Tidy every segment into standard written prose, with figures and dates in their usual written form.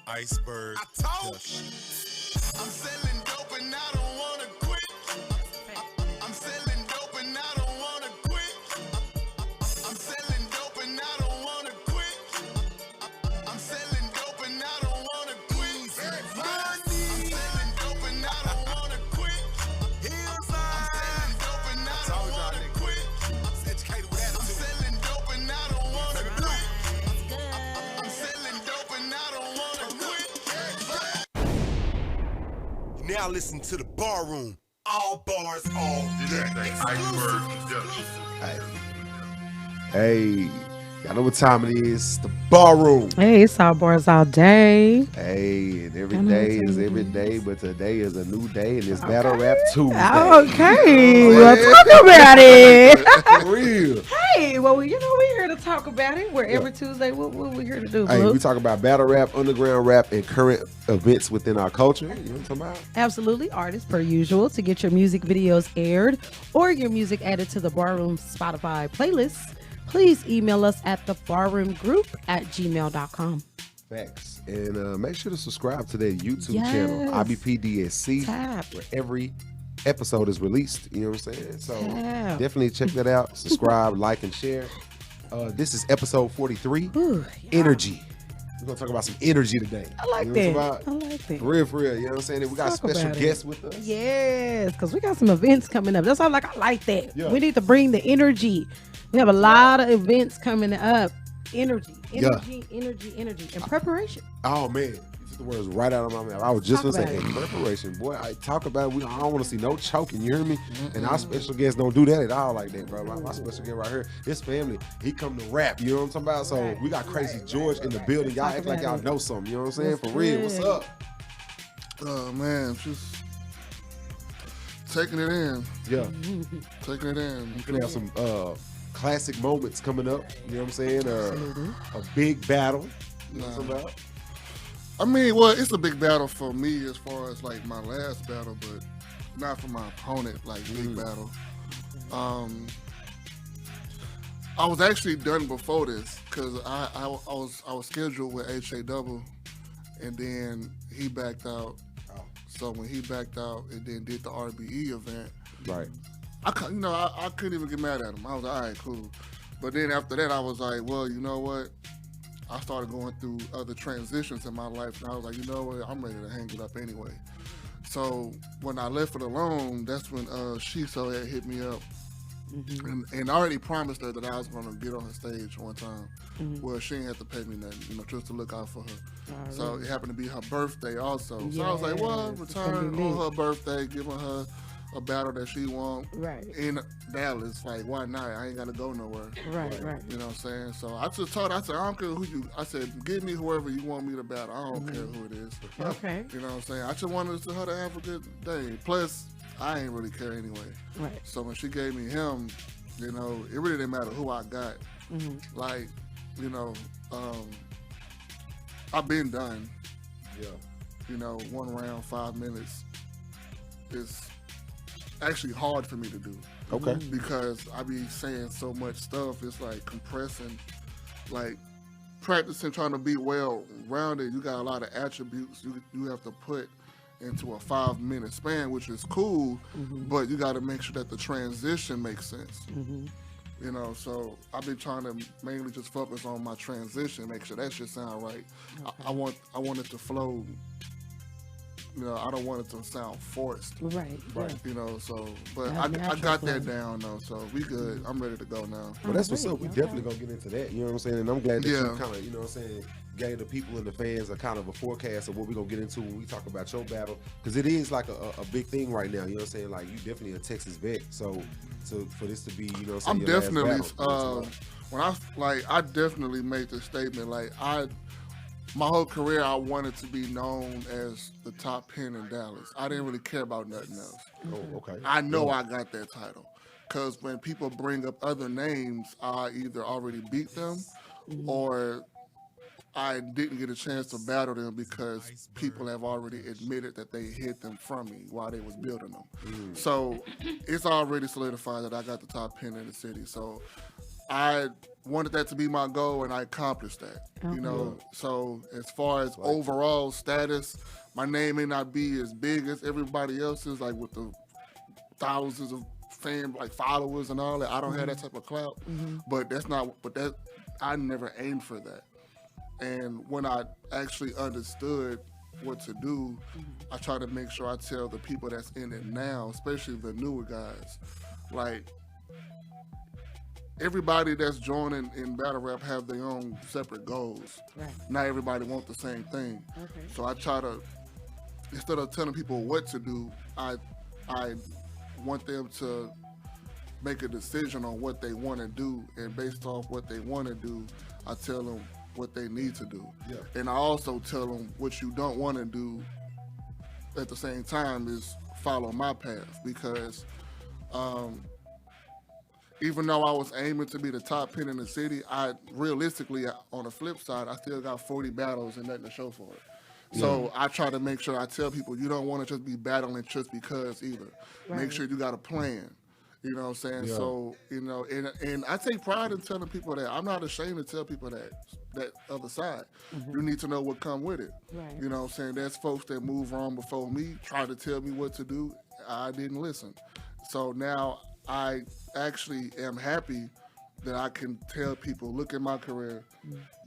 Iceberg. I told you. I'm selling dope and I don't wanna quit. I'm selling dope and I don't wanna quit. I'm selling dope and I don't wanna quit. I'm selling dope and I don't wanna quit. I'm selling dope and I don't wanna quit. I'm selling dope and I don't wanna quit. I'm educated with attitude. I'm selling dope and I don't wanna quit. I'm selling dope and I don't wanna quit. Now listen to the bar room. All bars, all day. Iceberg Production. Hey, y'all know what time it is. The bar room. Hey, it's all bars all day. Hey, and every I know day what is time it every is. day, but today is a new day, and it's Battle Rap Tuesday. Okay, well, talk about it. For real. Hey, well, you know, we're here to talk about it. We're every Tuesday. What we here to do, Hey, Blue? we talk about battle rap, underground rap, and current events within our culture. You know what I'm talking about? Absolutely, artists per usual. To get your music videos aired or your music added to the Barroom Spotify playlist, please email us at thebarroomgroup@gmail.com. Facts. And make sure to subscribe to their YouTube Yes. channel, IBPDSC, Tap. where every episode is released. You know what I'm saying? So Tap. definitely check that out. Subscribe, like, and share. This is episode 43, Ooh, yeah. Energy. We're going to talk about some energy today. I like you know that. What I'm I like that. For real, you know what I'm saying? We got Talk special about it. guests with us. Yes, because we got some events coming up. That's why I like that. Yeah. We need to bring the energy. We have a lot of events coming up. Energy, and preparation. Oh, man. You took the words right out of my mouth. I was just Talk going to say, about in preparation, boy, I talk about it. I don't want to see no choking, you hear me? And our special guests don't do that at all like that, bro. My special guest right here, his family, he come to rap, you know what I'm talking about? So Right. we got Crazy George in the building. Y'all Talk act like about y'all it. know something, you know what I'm saying? What's For real, good? what's up? Oh man, just taking it in, Yeah. taking it in. We're gonna have some classic moments coming up, you know what I'm saying? Absolutely. A big battle, you know what I'm Nah. talking about? I mean, well, it's a big battle for me as far as like my last battle, but not for my opponent. Like big battle. I was actually done before this because I was scheduled with HA Double, and then he backed out. Oh. So when he backed out and then did the RBE event, Right. I couldn't even get mad at him. I was like, all right, cool. But then after that, I was like, well, you know what? I started going through other transitions in my life, and I was like, you know what? I'm ready to hang it up anyway. So when I left it alone, that's when SHIESTY had hit me up, and I already promised her that I was going to get on her stage one time. Well, she didn't have to pay me nothing, you know, just to look out for her. So it happened to be her birthday also. So I was like, well, Yes, it's gonna return be on lit. her birthday, giving her a battle that she won Right. in Dallas. Like, why not? I ain't got to go nowhere. Right. You know what I'm saying? So I just told her, I said, I don't care who you, I said, give me whoever you want me to battle. I don't care who it is. Okay. You know what I'm saying? I just wanted her to have a good day. Plus, I ain't really care anyway. Right. So when she gave me him, you know, it really didn't matter who I got. Like, you know, I've been done. Yeah. You know, 1 round, 5 minutes is actually hard for me to do. Okay. Because I be saying so much stuff. It's like compressing, like practicing trying to be well rounded. You got a lot of attributes you have to put into a 5-minute span, which is cool, but you got to make sure that the transition makes sense. You know, so I've been trying to mainly just focus on my transition, make sure that shit sound right. I want it to flow. You know, I don't want it to sound forced. Right. You know, so, but Yeah, I natural got flow. that down though, so we good. I'm ready to go now. Well, that's what's Great, up. We okay. definitely gonna get into that. You know what I'm saying? And I'm glad that you Yeah. kind of, you know what I'm saying, gave the people and the fans a kind of a forecast of what we're gonna get into when we talk about your battle, because it is like a big thing right now. You know what I'm saying? Like, you definitely a Texas vet, so for this to be, you know what I'm I'm saying, your definitely last battle, when I definitely made the statement like my whole career I wanted to be known as the top pen in Dallas. I didn't really care about nothing else. Oh, okay. I know I got that title because when people bring up other names, I either already beat them or I didn't get a chance to battle them because people have already admitted that they hid them from me while they was building them. So it's already solidified that I got the top pen in the city. So I wanted that to be my goal, and I accomplished that. You know, so as far as overall status, my name may not be as big as everybody else's, like with the thousands of followers and all that. I don't have that type of clout, but that's not. But that I never aimed for that. And when I actually understood what to do, I try to make sure I tell the people that's in it now, especially the newer guys, like everybody that's joining in battle rap have their own separate goals. Right. Not everybody wants the same thing. Okay. So I try to, instead of telling people what to do, I want them to make a decision on what they want to do, and based off what they want to do, I tell them what they need to do. Yeah. And I also tell them what you don't want to do at the same time is follow my path, because even though I was aiming to be the top pin in the city, I realistically, on the flip side, I still got 40 battles and nothing to show for it. So I try to make sure I tell people you don't want to just be battling just because either. Right. Make sure you got a plan. You know what I'm saying? Yeah. So, you know, and I take pride in telling people that. I'm not ashamed to tell people that other side. You need to know what come with it. Right. You know what I'm saying? There's folks that moved on before me, tried to tell me what to do. I didn't listen. So now I actually am happy that I can tell people, look at my career,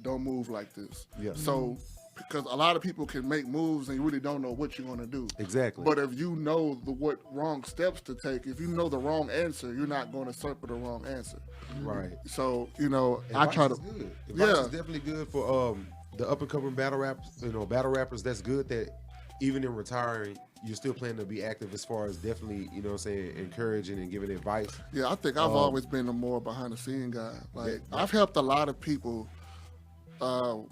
don't move like this. Yeah. So, because a lot of people can make moves and you really don't know what you're going to do. Exactly. But if you know what wrong steps to take, if you know the wrong answer, you're not going to circle the wrong answer. Right. So, you know, Advice I try to. is good. Advice Yeah. is definitely good for the up and coming battle rappers. You know, battle rappers. That's good that even in retiring, you're still planning to be active as far as definitely, you know what I'm saying, encouraging and giving advice. Yeah, I think I've always been a more behind the scene guy. Like, I've helped a lot of people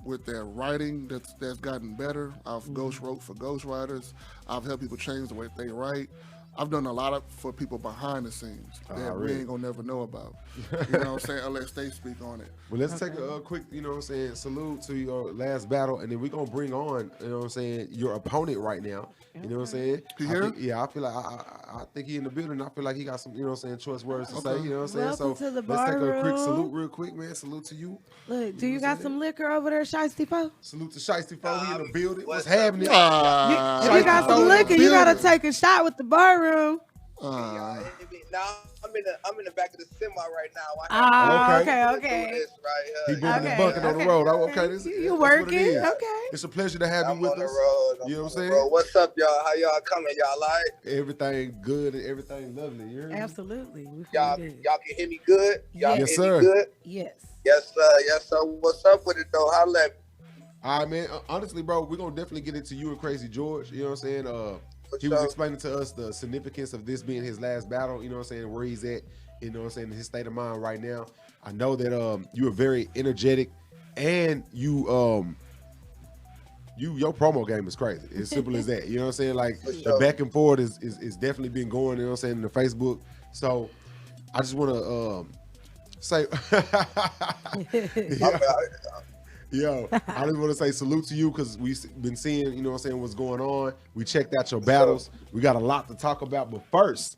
with their writing that's gotten better. I've ghost wrote for ghostwriters. I've helped people change the way they write. I've done a lot for people behind the scenes that we really? ain't gonna never know about. You know what I'm saying? Unless they speak on it. Well, let's take a quick, you know what I'm saying, salute to your last battle, and then we're going to bring on, you know what I'm saying, your opponent right now. You know what I'm saying? He I here? think, yeah, I feel like, I think he in the building. I feel like he got some, you know what I'm saying, choice words to say, you know what I'm saying? Welcome So to the let's take a quick bar salute room. real quick, man. Salute to you. Look, do you got some liquor over there, Shiesty Po? Salute to Shiesty Fo. He in the building. What's what's up? happening? If you got Shiesty some Fo liquor, you gotta building. take a shot with the bar room. Now I'm in the back of the semi right now. Ah, Okay. okay. This right He here. bringing Okay, the bucket on the okay, road. okay. Okay, this You that's what it working, is. okay. It's a pleasure to have you I'm with on the us. road. You know what I'm on the saying? road. What's up, y'all? How y'all coming? Y'all like? Everything good and everything lovely. You heard me? Absolutely. We Y'all feel good. can hear me good? Y'all Yes, can hear sir. me good? Yes. Yes, sir. Yes, sir. What's up with it though? Holla at me. All right, man. Honestly, bro, we're gonna definitely get into you and Crazy George. You know what I'm saying? For He was sure. explaining to us the significance of this being his last battle. You know what I'm saying? Where he's at. You know what I'm saying? His state of mind right now. I know that you are very energetic, and your promo game is crazy. As simple as that. You know what I'm saying? Like the sure. back and forth is definitely been going. You know what I'm saying? In the Facebook. So I just want to say. Yo, I just want to say salute to you because we've been seeing, you know what I'm saying, what's going on. We checked out your battles. We got a lot to talk about. But first,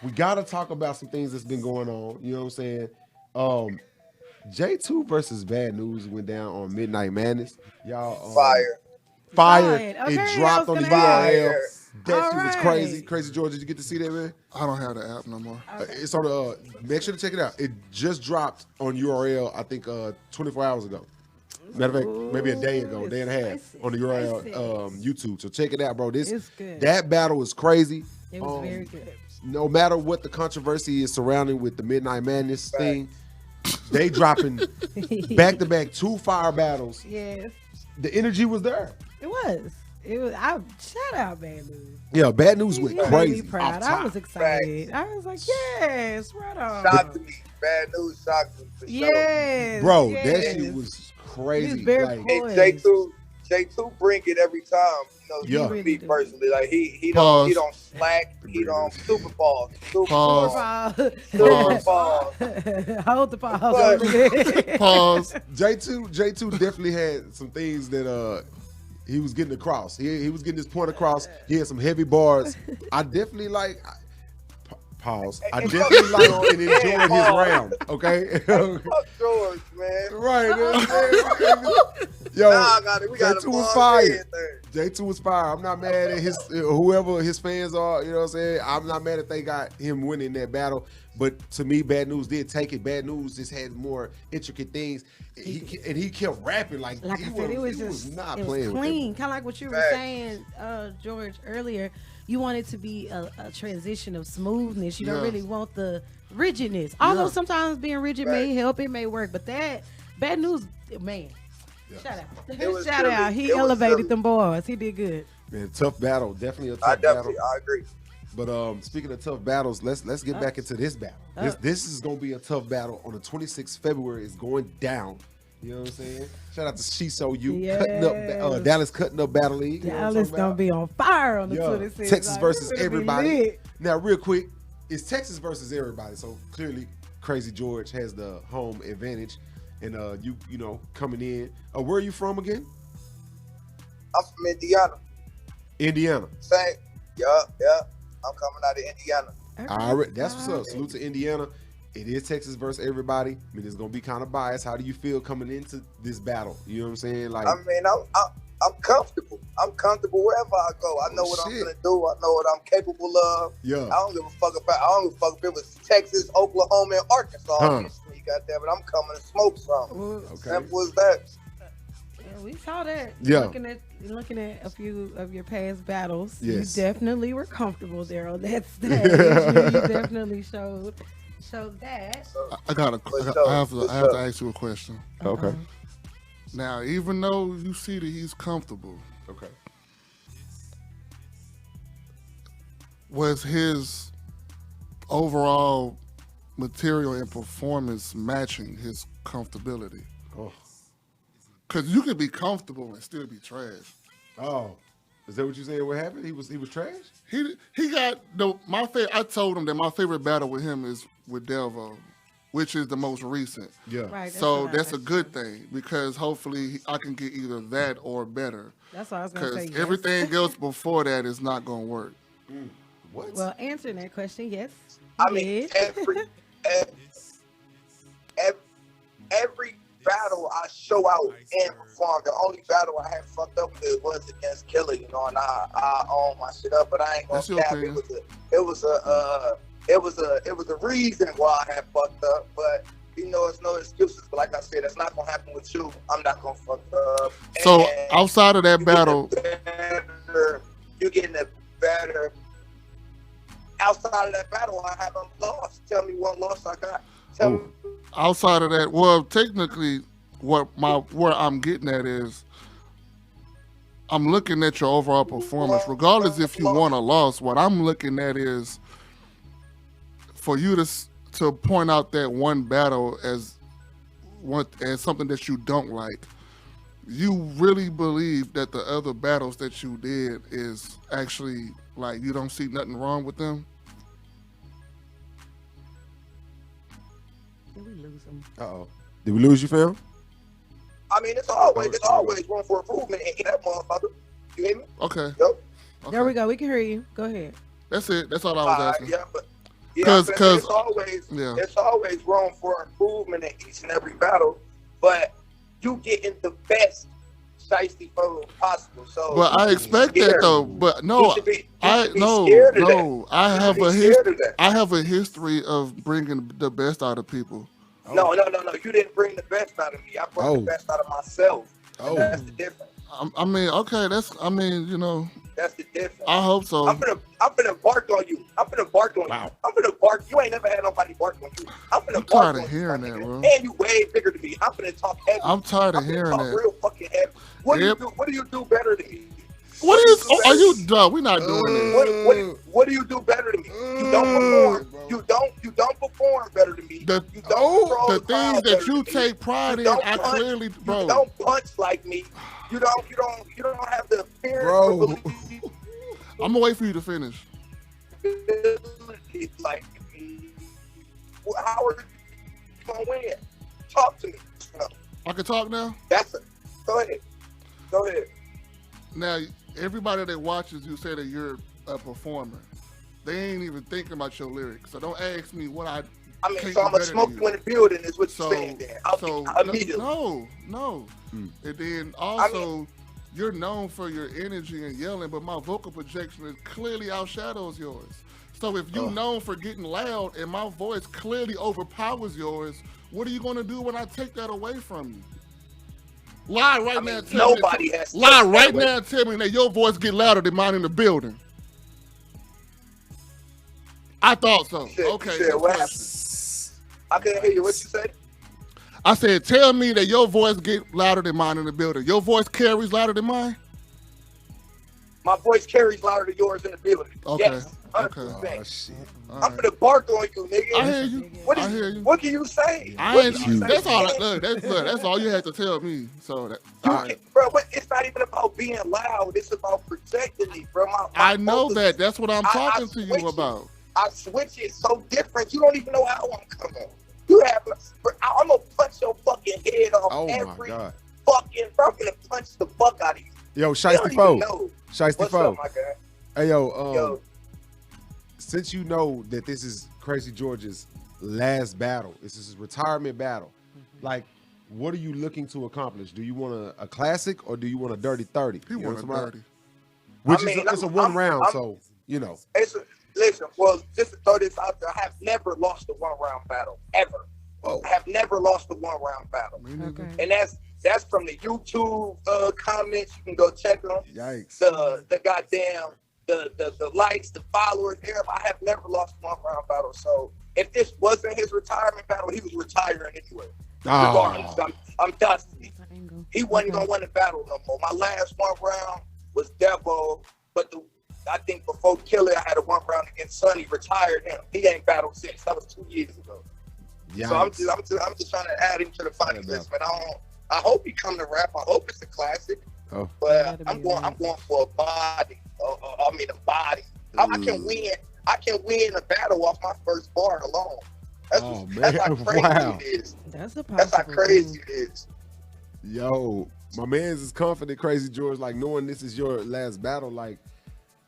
we got to talk about some things that's been going on. You know what I'm saying? J2 versus Bad News went down on Midnight Madness. Y'all, Fire. Fire. Fire. Okay, It dropped I on was the gonna URL. ask. That All shit was right. crazy. Crazy George, did you get to see that, man? I don't have the app no more. It's on the, make sure to check it out. It just dropped on URL, I think 24 hours ago. Matter of fact, maybe a day ago, day and a half Spicy, on the URL spicy. YouTube. So check it out, bro. It's good. That battle is crazy. It was very good. No matter what the controversy is surrounding with the Midnight Madness thing, they dropping back to back 2 fire battles. Yes. The energy was there. It was. I shout out Bad News. Yeah, Bad News He went made crazy. me proud. off I top. was excited. I was like, yes, right on. Shocked me. Bad news shocked me for sure. Yes. Bro, yes. that shit was crazy. He was very Like, cool. Hey, J2 bring it every time. You know, Yeah. me Really do. personally, like he Pause. don't slack. He don't super pause. Super Pause. pause. Super pause. Hold the pause. But- over there. Pause. J2 definitely had some things that he was getting across. He was getting his point across. He had some heavy bars. I definitely like Pause. Hey, I hey, definitely like on and Hey, enjoyed his pause. round. Okay. Fuck George, man. Right. You know what I'm saying? Yo, Nah, we got J2 was pause fired. everything. J2 was fired. I'm not mad at his whoever his fans are. You know what I'm saying? I'm not mad if they got him winning that battle. But to me, Bad News did take it. Bad News just had more intricate things. He kept rapping like I said, it was playing clean. with Kind of like what you were Facts. saying, George, earlier. You want it to be a transition of smoothness. You don't really want the rigidness. Although sometimes being rigid may help, it may work. But that Bad News, man. Yeah. Shout out. It was Shout out. He it was elevated silly. them boys. He did good. Man, tough battle. Definitely a I tough battle. agree. But speaking of tough battles, let's get back into this battle. This is gonna be a tough battle on the 26th February. It's going down. You know what I'm saying? Shout out to SHIESTY, cutting up Dallas Cutting Up Battle League. You know what I'm Dallas talking gonna about? be on fire on the 26th. Texas Like, versus it's gonna be everybody. lit. Now, real quick, it's Texas versus everybody. So clearly, KRAZY George has the home advantage, and you know coming in. Where are you from again? I'm from Indiana. Indiana. Same. Yeah. I'm coming out of Indiana. All right, that's what's up. Salute to Indiana. It is Texas versus everybody. I mean, it's gonna be kind of biased. How do you feel coming into this battle? You know what I'm saying? Like, I mean, I'm comfortable. I'm comfortable wherever I go. I know what I'm gonna do. I know what I'm capable of. yeah. I don't give a fuck about. I don't give a fuck if it was Texas, Oklahoma, and Arkansas. Goddamn it, I'm coming to smoke something. Okay. Simple as that. Yeah, we saw that. Yeah. Looking at a few of your past battles, Yes. you definitely were comfortable there on that stage. You definitely showed that. I have to ask you a question. Okay. Now, even though you see that he's comfortable, Okay. was his overall material and performance matching his comfortability? Oh. Because you could be comfortable and still be trash. Oh. Is that what you said? What happened? He was trash? He got my favorite. I told him that my favorite battle with him is with Delvo, which is the most recent. Yeah. Right. So that's a good thing because hopefully I can get either that or better. That's what I was gonna say. Because Yes. everything else before that is not gonna work. What? Well, answering that question, yes. I mean, every battle I show out and perform. The only battle I had fucked up with was against Killer, you know, and I own my shit up, but I ain't gonna cap. It was a reason why I had fucked up, but you know, it's no excuses. But like I said, that's not gonna happen with you. I'm not gonna fuck up. So And outside of that battle, you're getting a better. Outside of that battle, I haven't lost. Tell me what loss I got. Tell me. outside of that, well, technically, where I'm getting at is, I'm looking at your overall performance, regardless if you won or lost. What I'm looking at is for you to point out that one battle as something that you don't like. You really believe that the other battles that you did is actually like you don't see nothing wrong with them? Did we lose him? Uh-oh. Did we lose you, fam? I mean, it's always room for improvement in that motherfucker. You hear me? Okay. Yep. Okay. There we go. We can hear you. Go ahead. That's it. That's all I was asking. Yeah, but it's always room for improvement in each and every battle, but you getting the best shiesty photo possible. So, but I expect that though. But no, I have a history of bringing the best out of people. No. You didn't bring the best out of me. I brought the best out of myself. Oh. That's the difference. I mean, okay, you know. That's the difference. I hope so. I'm gonna bark on you. I'm gonna bark on you. I'm gonna bark. You ain't never had nobody bark on you. I'm gonna bark on you. I'm tired of hearing that, bro. And you way bigger than me. I'm gonna talk heavy. I'm tired of hearing that. Real fucking heavy. What do you do better than me? Are you dumb? We're not doing this. What do you do better than me? You don't perform. You don't perform better than me. The things that you take pride in, I clearly, bro. You don't punch like me. You don't have the appearance. Bro. I'm gonna wait for you to finish. Like, how are you gonna win? Talk to me. I can talk now. Go ahead. Now, everybody that watches you say that you're a performer. they ain't even thinking about your lyrics. So don't ask me what I mean, can't so do I'm gonna better smoke than you in the building is what you're saying there. Immediately. No. And then also, you're known for your energy and yelling, but my vocal projection is clearly outshadows yours. So if you're known for getting loud and my voice clearly overpowers yours, what are you gonna do when I take that away from you? Lie right now. Nobody has to lie right now and tell me that your voice get louder than mine in the building. I thought so. Okay. You said what? I couldn't hear you. What you said? I said, tell me that your voice get louder than mine in the building. Your voice carries louder than mine? My voice carries louder than yours in the building. Okay. Yes, 100%. Okay. Oh, shit. I'm gonna bark on you, nigga. I hear you. What hear you. What can you say? That's all. Look, that's all you had to tell me. So that. Bro, but it's not even about being loud. It's about protecting me, bro. I know that. That's what I'm talking to you about. I switch it so different. You don't even know how I'm coming. You have. I'm gonna punch your fucking head off every fucking. Bro, I'm gonna punch the fuck out of you. Yo, Shiesty Fo. Shiesty What's Fo. up, my guy? Hey, yo. Since you know that this is KRAZY George's last battle, this is his retirement battle, like, what are you looking to accomplish? Do you want a classic or do you want a dirty 30? He want a dirty. Which it's a one round, so, you know. Listen, well, just to throw this out there, I have never lost a one-round battle, ever. Oh. I have never lost a one-round battle. Okay. And that's from the YouTube comments. You can go check them. Yikes. The goddamn the likes, the followers, everybody. I have never lost a one-round battle. So if this wasn't his retirement battle, he was retiring anyway. Regardless, I'm dusty. He wasn't gonna win the battle no more. My last one round was Devo, but I think before Killer, I had a one round against Sonny, retired him. He ain't battled since. That was 2 years ago. Yikes. So I'm just trying to add him to the fighting list, man. I hope he come to rap. I hope it's a classic. Oh. But I'm going for a body. A body. I can win a battle off my first bar alone. That's how crazy it is. That's how crazy it is. Yo, my man's is confident, KRAZY George, like knowing this is your last battle. Like,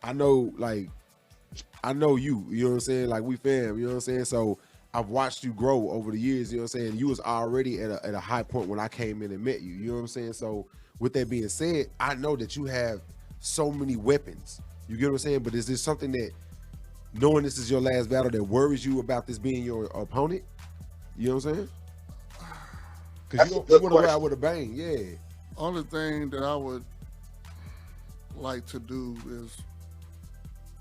I know you, you know what I'm saying? Like, we fam, you know what I'm saying? So I've watched you grow over the years, you know what I'm saying? You was already at a high point when I came in and met you, you know what I'm saying? So with that being said, I know that you have so many weapons, you get what I'm saying? But is there something that, knowing this is your last battle, that worries you about this being your opponent? You know what I'm saying? Because you want to ride with a bang, yeah. Only thing that I would like to do is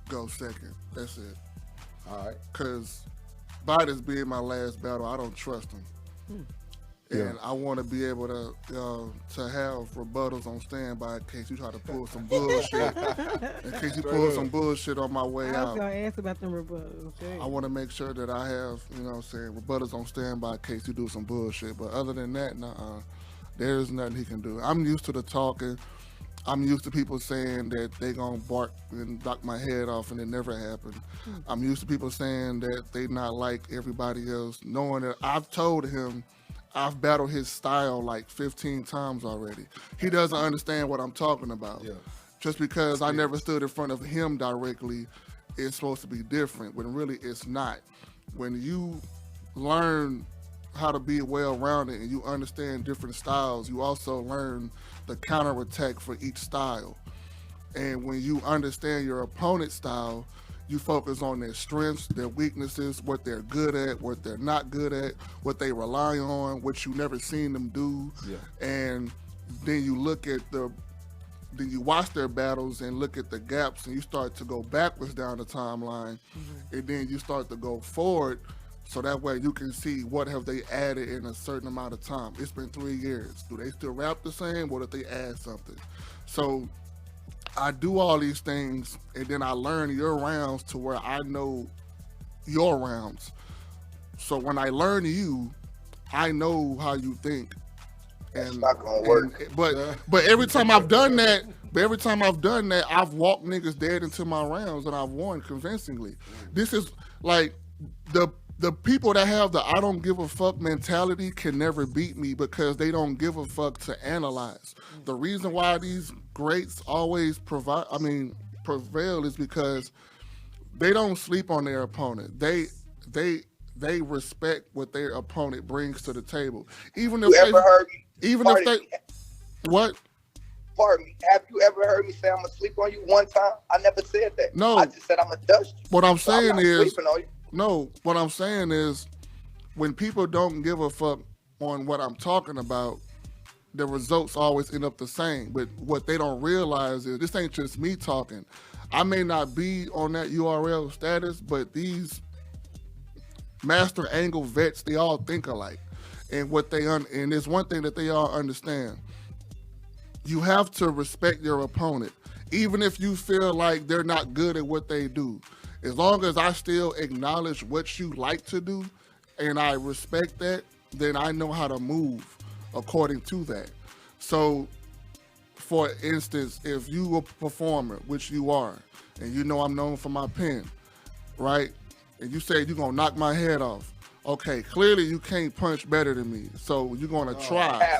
go second. That's it. All right. Because by this being my last battle, I don't trust him. And I want to be able to have rebuttals on standby in case you try to pull some bullshit. In case you pull some bullshit on my way out. I was going to ask about the rebuttals. Okay. I want to make sure that I have, you know what I'm saying, rebuttals on standby in case you do some bullshit. But other than that, there's nothing he can do. I'm used to the talking. I'm used to people saying that they gonna bark and knock my head off, and it never happened. I'm used to people saying that they not like everybody else, knowing that I've told him I've battled his style like 15 times already. He doesn't understand what I'm talking about. Yeah. Just because I never stood in front of him directly, it's supposed to be different, when really it's not. When you learn how to be well-rounded and you understand different styles, you also learn the counterattack for each style. And when you understand your opponent's style, you focus on their strengths, their weaknesses, what they're good at, what they're not good at, what they rely on, what you never seen them do. Yeah. And then you look at then you watch their battles and look at the gaps, and you start to go backwards down the timeline, and then you start to go forward, so that way you can see what have they added in a certain amount of time. It's been 3 years. Do they still rap the same, or did they add something? So I do all these things, and then I learn your rounds to where I know your rounds. So when I learn you, I know how you think. And it's not gonna work. But every time I've done that, I've walked niggas dead into my rounds, and I've won convincingly. This is like the people that have the I don't give a fuck mentality can never beat me, because they don't give a fuck to analyze. The reason why these greats always prevail is because they don't sleep on their opponent. They respect what their opponent brings to the table. Even if You ever heard me? even if Pardon they me. what? Pardon me. Have you ever heard me say I'm gonna sleep on you one time? I never said that. No. I just said I'm gonna dust you. What I'm So I'm saying not is sleeping on you. no. What I'm saying is when people don't give a fuck on what I'm talking about, the results always end up the same. But what they don't realize is this ain't just me talking. I may not be on that URL status, but these master angle vets, they all think alike. And what and there's one thing that they all understand. You have to respect your opponent, even if you feel like they're not good at what they do. As long as I still acknowledge what you like to do and I respect that, then I know how to move according to that. So, for instance, if you a performer, which you are, and you know I'm known for my pen, right? And you say you're gonna knock my head off. Okay, clearly you can't punch better than me, so you're gonna try.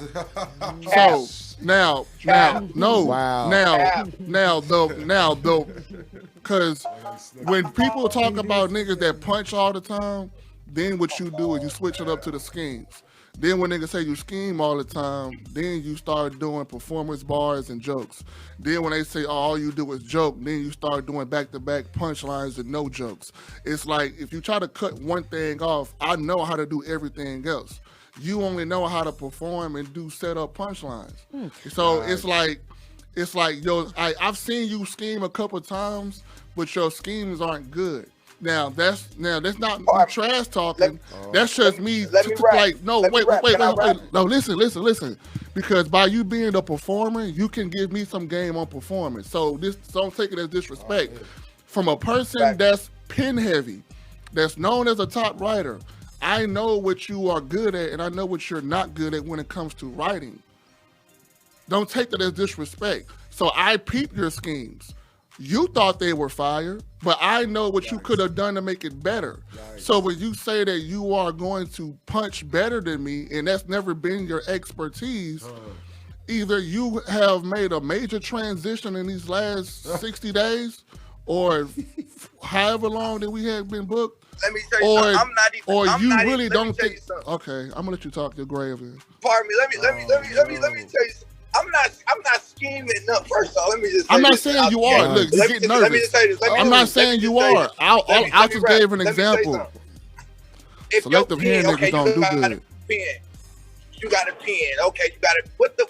So now, because when people talk about niggas that punch all the time, then what you do is you switch it up to the schemes. Then when niggas say you scheme all the time, then you start doing performance bars and jokes. Then when they say, oh, all you do is joke, then you start doing back-to-back punchlines and no jokes. It's like, if you try to cut one thing off, I know how to do everything else. You only know how to perform and do set-up punchlines. So it's like, yo, I've seen you scheme a couple times, but your schemes aren't good. Now that's not me trash talking. That's just me. Like, no, wait. No, listen. Because by you being a performer, you can give me some game on performance. So don't take it as disrespect. From a person that's pen heavy, that's known as a top writer, I know what you are good at, and I know what you're not good at when it comes to writing. Don't take that as disrespect. So I peep your schemes. You thought they were fire, but I know what you could have done to make it better. So when you say that you are going to punch better than me, and that's never been your expertise, either you have made a major transition in these last 60 days, or however long that we have been booked. Let me tell you something. I'm not even, don't think. Okay, I'm gonna let you talk your grave in. Pardon me. Let me tell you something. I'm not scheming. No, first of all, let me just. I'm not saying you are. Look, you're getting nervous. Let me just say this. I'm not saying you are. I just gave an example. Selective hand niggas don't do good. You got a pen. Okay, you got it. What the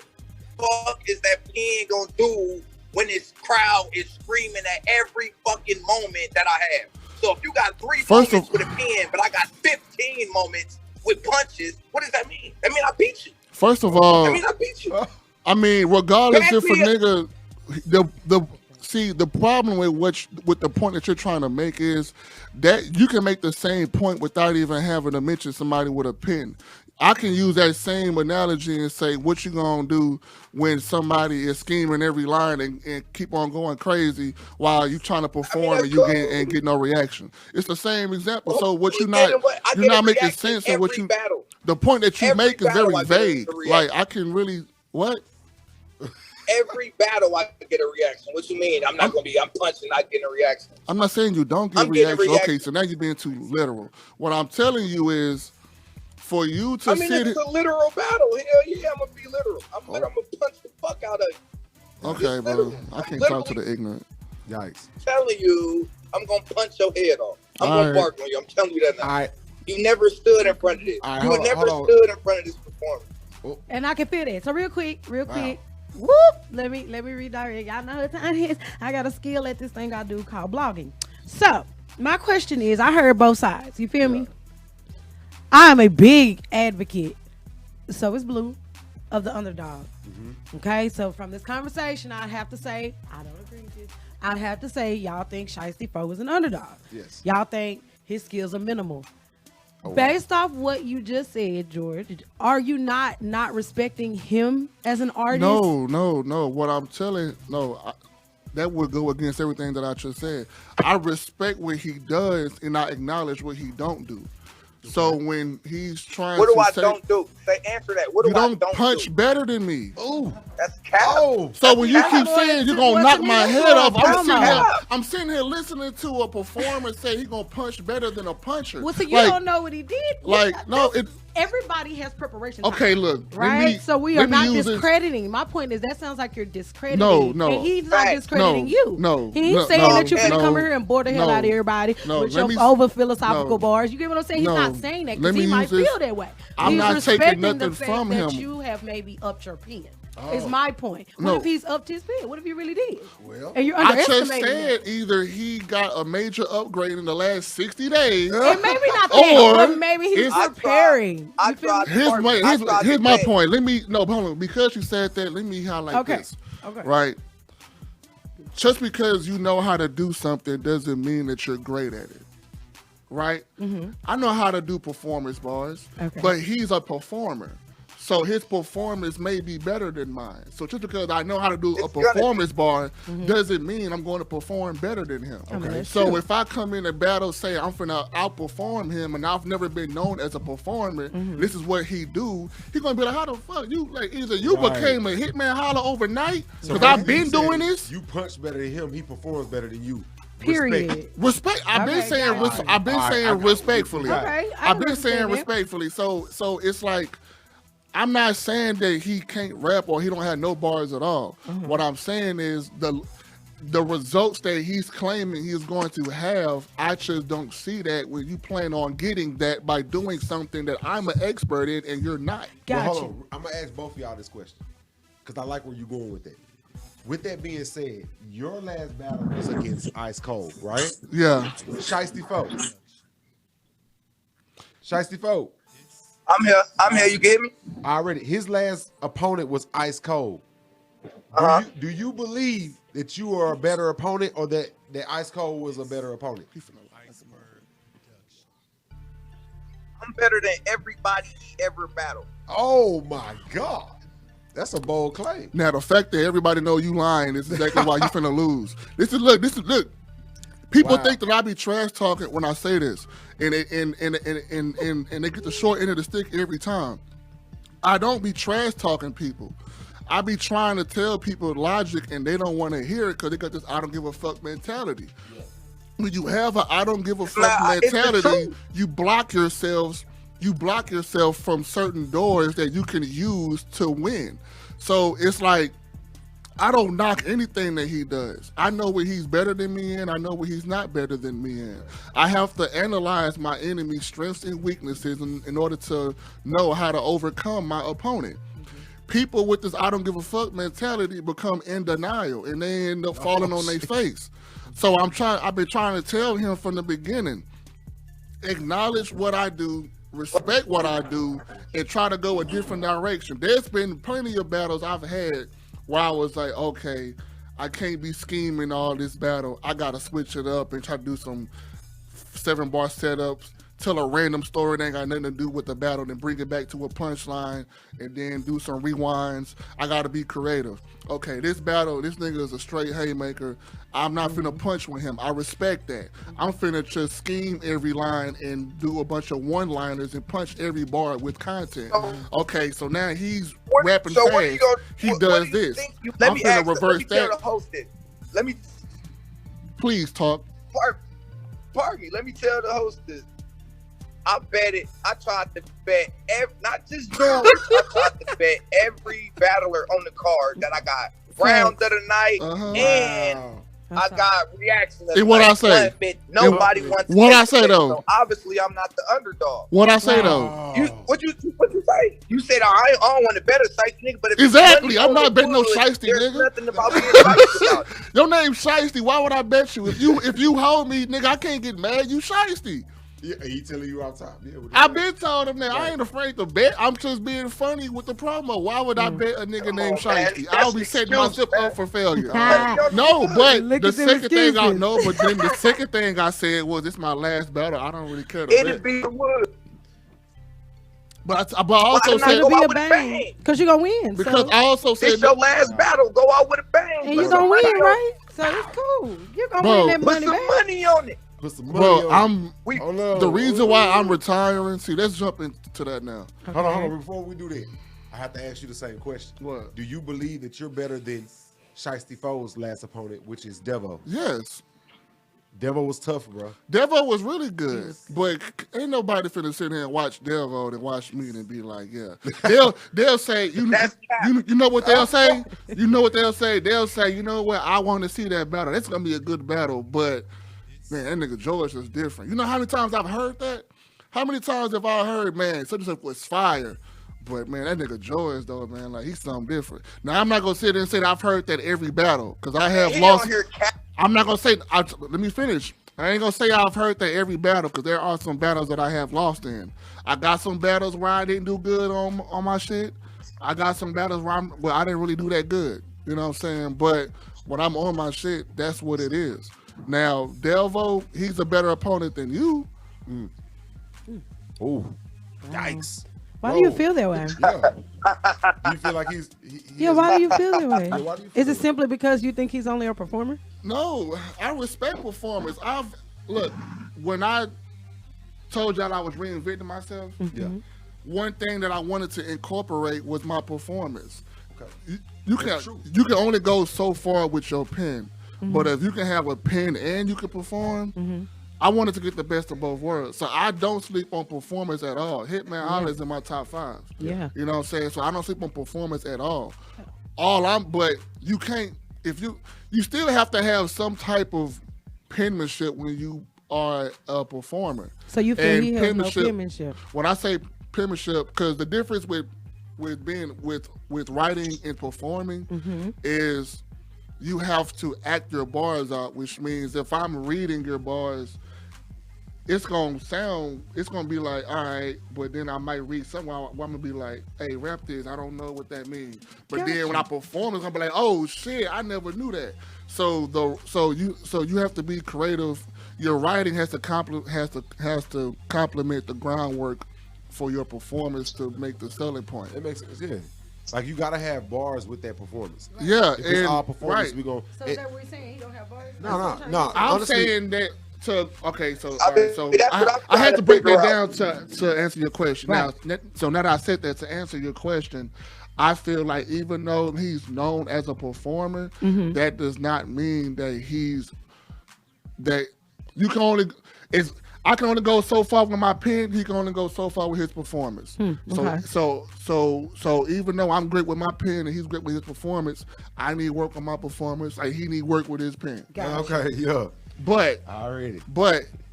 fuck is that pen gonna do when this crowd is screaming at every fucking moment that I have? So if you got 3 moments with a pen, but I got 15 moments with punches, what does that mean? That mean I beat you. First of all, I mean I beat you. I mean, regardless if a nigga, the problem with the point that you're trying to make is that you can make the same point without even having to mention somebody with a pen. I can use that same analogy and say, what you gonna do when somebody is scheming every line and keep on going crazy while you trying to perform and get no reaction? It's the same example. So what you're not making sense of what you. Battle. The point that you make is very vague. Like I can really what. Every battle I get a reaction. What you mean? I'm punching, not getting a reaction. I'm not saying you don't get a reaction. Okay, so now you're being too literal. What I'm telling you is for you to it's a literal battle. Hell yeah, I'm gonna be literal. I'm gonna punch the fuck out of you. Okay, bro. I can't talk to the ignorant. Yikes. I'm telling you, I'm gonna punch your head off. I'm gonna bark on you. I'm telling you that now. You never stood in front of this. You never stood in front of this performance. And I can feel that. So real quick. Whoop! Let me redirect. Y'all know what time it is. I got a skill at this thing I do called blogging. So my question is, I heard both sides. You feel me? I am a big advocate. So is Blue of the underdog. Okay, so from this conversation, I'd have to say I don't agree with this. I'd have to say y'all think Shiesty Fo is an underdog. Yes. Y'all think his skills are minimal. Based off what you just said, George, are you not respecting him as an artist? No. What I'm telling, that would go against everything that I just said. I respect what he does, and I acknowledge what he don't do. So when he's trying What do to I say, don't do? Say answer that. What do you I don't don't punch do? better than me. Ooh. That's cap. Oh. So when you That's keep cap. saying you're gonna What's knock the my meaning head for a off, promo? I'm sitting here listening to a performer say he's gonna punch better than a puncher. Well, so you Like- don't know what he did. Like, no, it. Everybody has preparation time. Okay, look. Right? So we are let me not use this- discrediting. My point is that sounds like you're discrediting. No. And he's not Facts. discrediting No, you. no, He ain't no, saying no, that you're gonna no, come here and bore the hell no, out of everybody no, with let your me- over philosophical no, bars. You get what I'm saying? He's no, not saying that let because me he might use this. feel that way. I'm He's not taking respecting nothing the fact from that him. you have maybe upped your pen. Is Oh. my point. What No. if he's upped his pen? What if he really did? Well, And you're I just underestimating said him. either he got a major upgrade in the last 60 days. And maybe not Or that, but maybe he's it's- preparing. I You feel me? tried- Here's my point. Hold on. Because you said that, let me highlight Okay. this. Okay. Right? Just because you know how to do something doesn't mean that you're great at it. Right? Mm-hmm. I know how to do performance bars, Okay. but he's a performer. So his performance may be better than mine. So just because I know how to do a It's gonna performance bar doesn't mean I'm going to perform better than him. I mean, that's So true. if I come in a battle, say I'm finna outperform him, and I've never been known as a performer, this is what he do. He gonna be like, how the fuck you like? Either you Right. became a hitman holler overnight So because I've you been saying doing this. You punch better than him. He performs better than you. Period. Respect. Respect. I've been Okay, saying. got it. I've been All right, saying I got it. respectfully. Okay, I I've been saying understand that. respectfully. So it's like. I'm not saying that he can't rap or he don't have no bars at all. What I'm saying is the results that he's claiming he's going to have, I just don't see that when you plan on getting that by doing something that I'm an expert in and you're not. Got Well, you. hold on. I'm gonna ask both of y'all this question because I like where you're going with that. With that being said, your last battle was against Ice Cold, right? Yeah. Shiesty Folk. Shiesty Folk. I'm here. You get me? Already, his last opponent was Ice Cold. Uh-huh. Do you believe that you are a better opponent or that Ice Cold was a better opponent? I'm better than everybody he ever battled. Oh my God. That's a bold claim. Now the fact that everybody know you lying is exactly why you finna lose. This is look. People Wow. think that I be trash talking when I say this, and they get the short end of the stick every time. I don't be trash talking people. I be trying to tell people logic, and they don't want to hear it because they got this "I don't give a fuck" mentality. When you have a "I don't give a fuck" It's the mentality, truth. you block yourselves. You block yourself from certain doors that you can use to win. So it's like, I don't knock anything that he does. I know what he's better than me in. I know what he's not better than me in. I have to analyze my enemy's strengths and weaknesses in order to know how to overcome my opponent. People with this "I don't give a fuck" mentality become in denial and they end up falling on their face. So I've been trying to tell him from the beginning, acknowledge what I do, respect what I do, and try to go a different direction. There's been plenty of battles I've had where I was like, okay, I can't be scheming all this battle. I gotta switch it up and try to do some 7-bar setups, tell a random story that ain't got nothing to do with the battle, then bring it back to a punchline, and then do some rewinds. I gotta be creative. Okay, this battle, this nigga is a straight haymaker. I'm not finna punch with him. I respect that. I'm finna just scheme every line and do a bunch of one-liners and punch every bar with content. Okay, so now he's rapping So fast. what are you gonna, He what does do you this. think let I'm me finna ask, reverse let me tell that. the host this. Let me Please talk. pardon me. Let me tell the host this. I tried to bet not just George. I tried to bet every battler on the card that I got round of the night, and I got reaction. And what I say? Nobody wants. What I say though? So obviously, I'm not the underdog. What I say though? What you say? You said I don't want to bet a shiesty nigga, but if Exactly. it's I'm money not on the betting no wood, shiesty there's nigga. nothing about being shiesty about it. Your name's Shiesty. Why would I bet you? If you hold me, nigga, I can't get mad. You Shiesty. Yeah, he telling you off top. Yeah, I've been told him that I ain't afraid to bet. I'm just being funny with the promo. Why would I bet a nigga named on, man. Shiesty? I'll be That's setting an excuse, myself man. up for failure. Ah. No, but Look the at them second thing I excuses. know, but then the second thing I said was, "This my last battle. I don't really care to It'd bet." be the wood. But I also I'm not said go It'll out be a with a bang. bang. Because you're going to win. because so. I also said It's your last battle. Go out with a bang. And Put you're some going to win, money on it. right? So it's cool. You're going to Bro, win that Put money some back. money on it. Put some money Well, on. I'm Hold on. the reason why I'm retiring. See, let's jump into that now. Hold on. Before we do that, I have to ask you the same question. What? Do you believe that you're better than Shiesty Foe's last opponent, which is Devo? Yes. Devo was tough, bro. Devo was really good, but ain't nobody finna sit here and watch Devo and watch me and be like, yeah. They'll say, you know what they'll say? You know what they'll say? They'll say, you know what? I want to see that battle. That's gonna be a good battle, but man, that nigga George is different. You know how many times I've heard that? How many times have I heard, man, such and such was fire? But man, that nigga George though, man, like he's something different. Now I'm not gonna sit there and say that I've heard that every battle because I have lost. I'm not gonna say. Let me finish. I ain't gonna say I've heard that every battle because there are some battles that I have lost in. I got some battles where I didn't do good on my shit. I got some battles where I didn't really do that good. You know what I'm saying? But when I'm on my shit, that's what it is. Now Delvo, he's a better opponent than you. Oh, yikes! Why do you feel that way? Yeah. Do you feel like he's? Why do you feel that way? Yeah, why do you feel Is it that? simply because you think he's only a performer? No, I respect performance. Look, when I told y'all I was reinventing myself, Yeah. one thing that I wanted to incorporate was my performance. Okay. You That's can true. only go so far with your pen, but if you can have a pen and you can perform, I wanted to get the best of both worlds. So I don't sleep on performance at all. Hitman Holla is in my top 5. Yeah. You know what I'm saying? So I don't sleep on performance at all. But you can't, if you still have to have some type of penmanship when you are a performer. So you feel And he has no penmanship? When I say penmanship, because the difference with writing and performing is you have to act your bars out, which means if I'm reading your bars, it's gonna be like, all right, but then I might read something where I'm gonna be like, hey, rap this, I don't know what that means. But then when I perform, it's gonna be like, oh shit, I never knew that. So you have to be creative. Your writing has to complement the groundwork for your performance to make the selling point. It makes sense. Yeah. Like you gotta have bars with that performance. Yeah, If it's all performance, right. we gon' So is that what you're saying? He don't have bars? No. I'm Honestly, saying that. So okay, so I all mean, right, so that's what I'm I had trying to break figure that out. down to answer your question. Right. Now that I said that to answer your question, I feel like even though he's known as a performer, that does not mean that you can only I can only go so far with my pen. He can only go so far with his performance. okay. So even though I'm great with my pen and he's great with his performance, I need work on my performance. Like he need work with his pen. okay, yeah. But Already.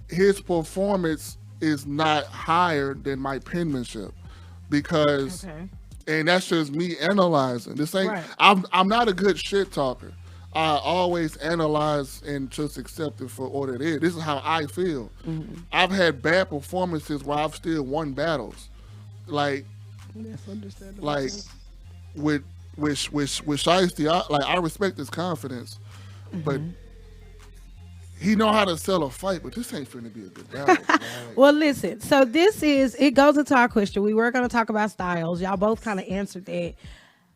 his performance is not higher than my penmanship because, and that's just me analyzing. This ain't. Right. I'm not a good shit talker. I always analyze and just accept it for what it is. This is how I feel. I've had bad performances where I've still won battles, like with Shiesty. I respect his confidence, but he know how to sell a fight. But this ain't finna be a good battle. Well, listen. So it goes into our question. We were going to talk about styles. Y'all both kind of answered that.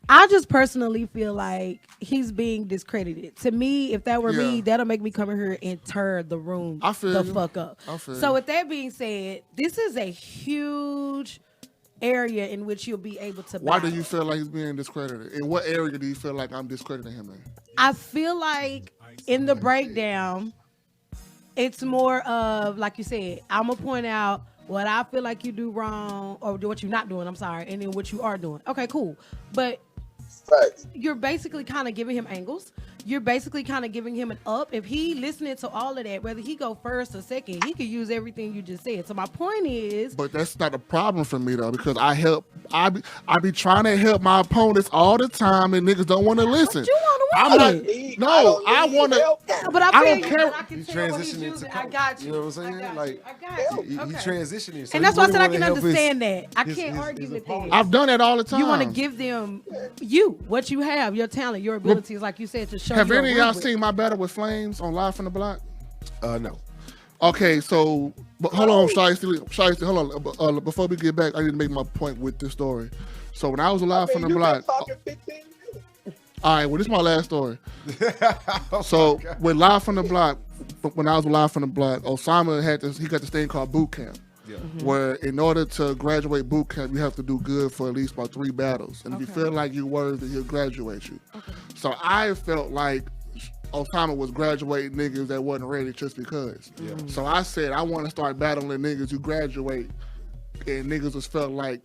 I just personally feel like he's being discredited. To me, if that were me, that'll make me come in here and tear the room fuck up. So with that being said, this is a huge area in which you'll be able to Why do battle. you feel like he's being discredited? In what area do you feel like I'm discrediting him in? I feel like in the breakdown, it's more of, like you said, I'm going to point out what I feel like you do wrong or what you're not doing, I'm sorry, and then what you are doing. Okay, cool. But you're basically kind of giving him angles. You're basically kind of giving him an up. If he listening to all of that, whether he go first or second, he could use everything you just said. So my point is, but that's not a problem for me though, because I be trying to help my opponents all the time, and niggas don't want to listen. you want to I'm win. not. I want to. But I don't feel care. you. I can tell what he's transitioning using. to I got you. You know what I'm saying? I got Like, you. I got you. He Okay. transitioning. So And that's why I said I really can wanna help understand his- that. I his- can't his- argue his with opponent. that. I've done that all the time. You want to give them what you have, your talent, your abilities, like you said, to show. Have your any of y'all rubric. seen my battle with Flames on Live from the Block? No. Okay, so hold on, Shiesty, hold on. Before we get back, I need to make my point with this story. So when I was Live from the Block, Talking 15 minutes. all right, well, this is my last story. So with Live from the Block, when I was live from the block, Osama he got this thing called boot camp. Yeah. Where in order to graduate boot camp, you have to do good for at least about 3 battles. And if you feel like you're worthy, he'll graduate you. Okay. So I felt like Osama was graduating niggas that wasn't ready just because. Yeah. So I said, I want to start battling niggas who graduate, and niggas just felt like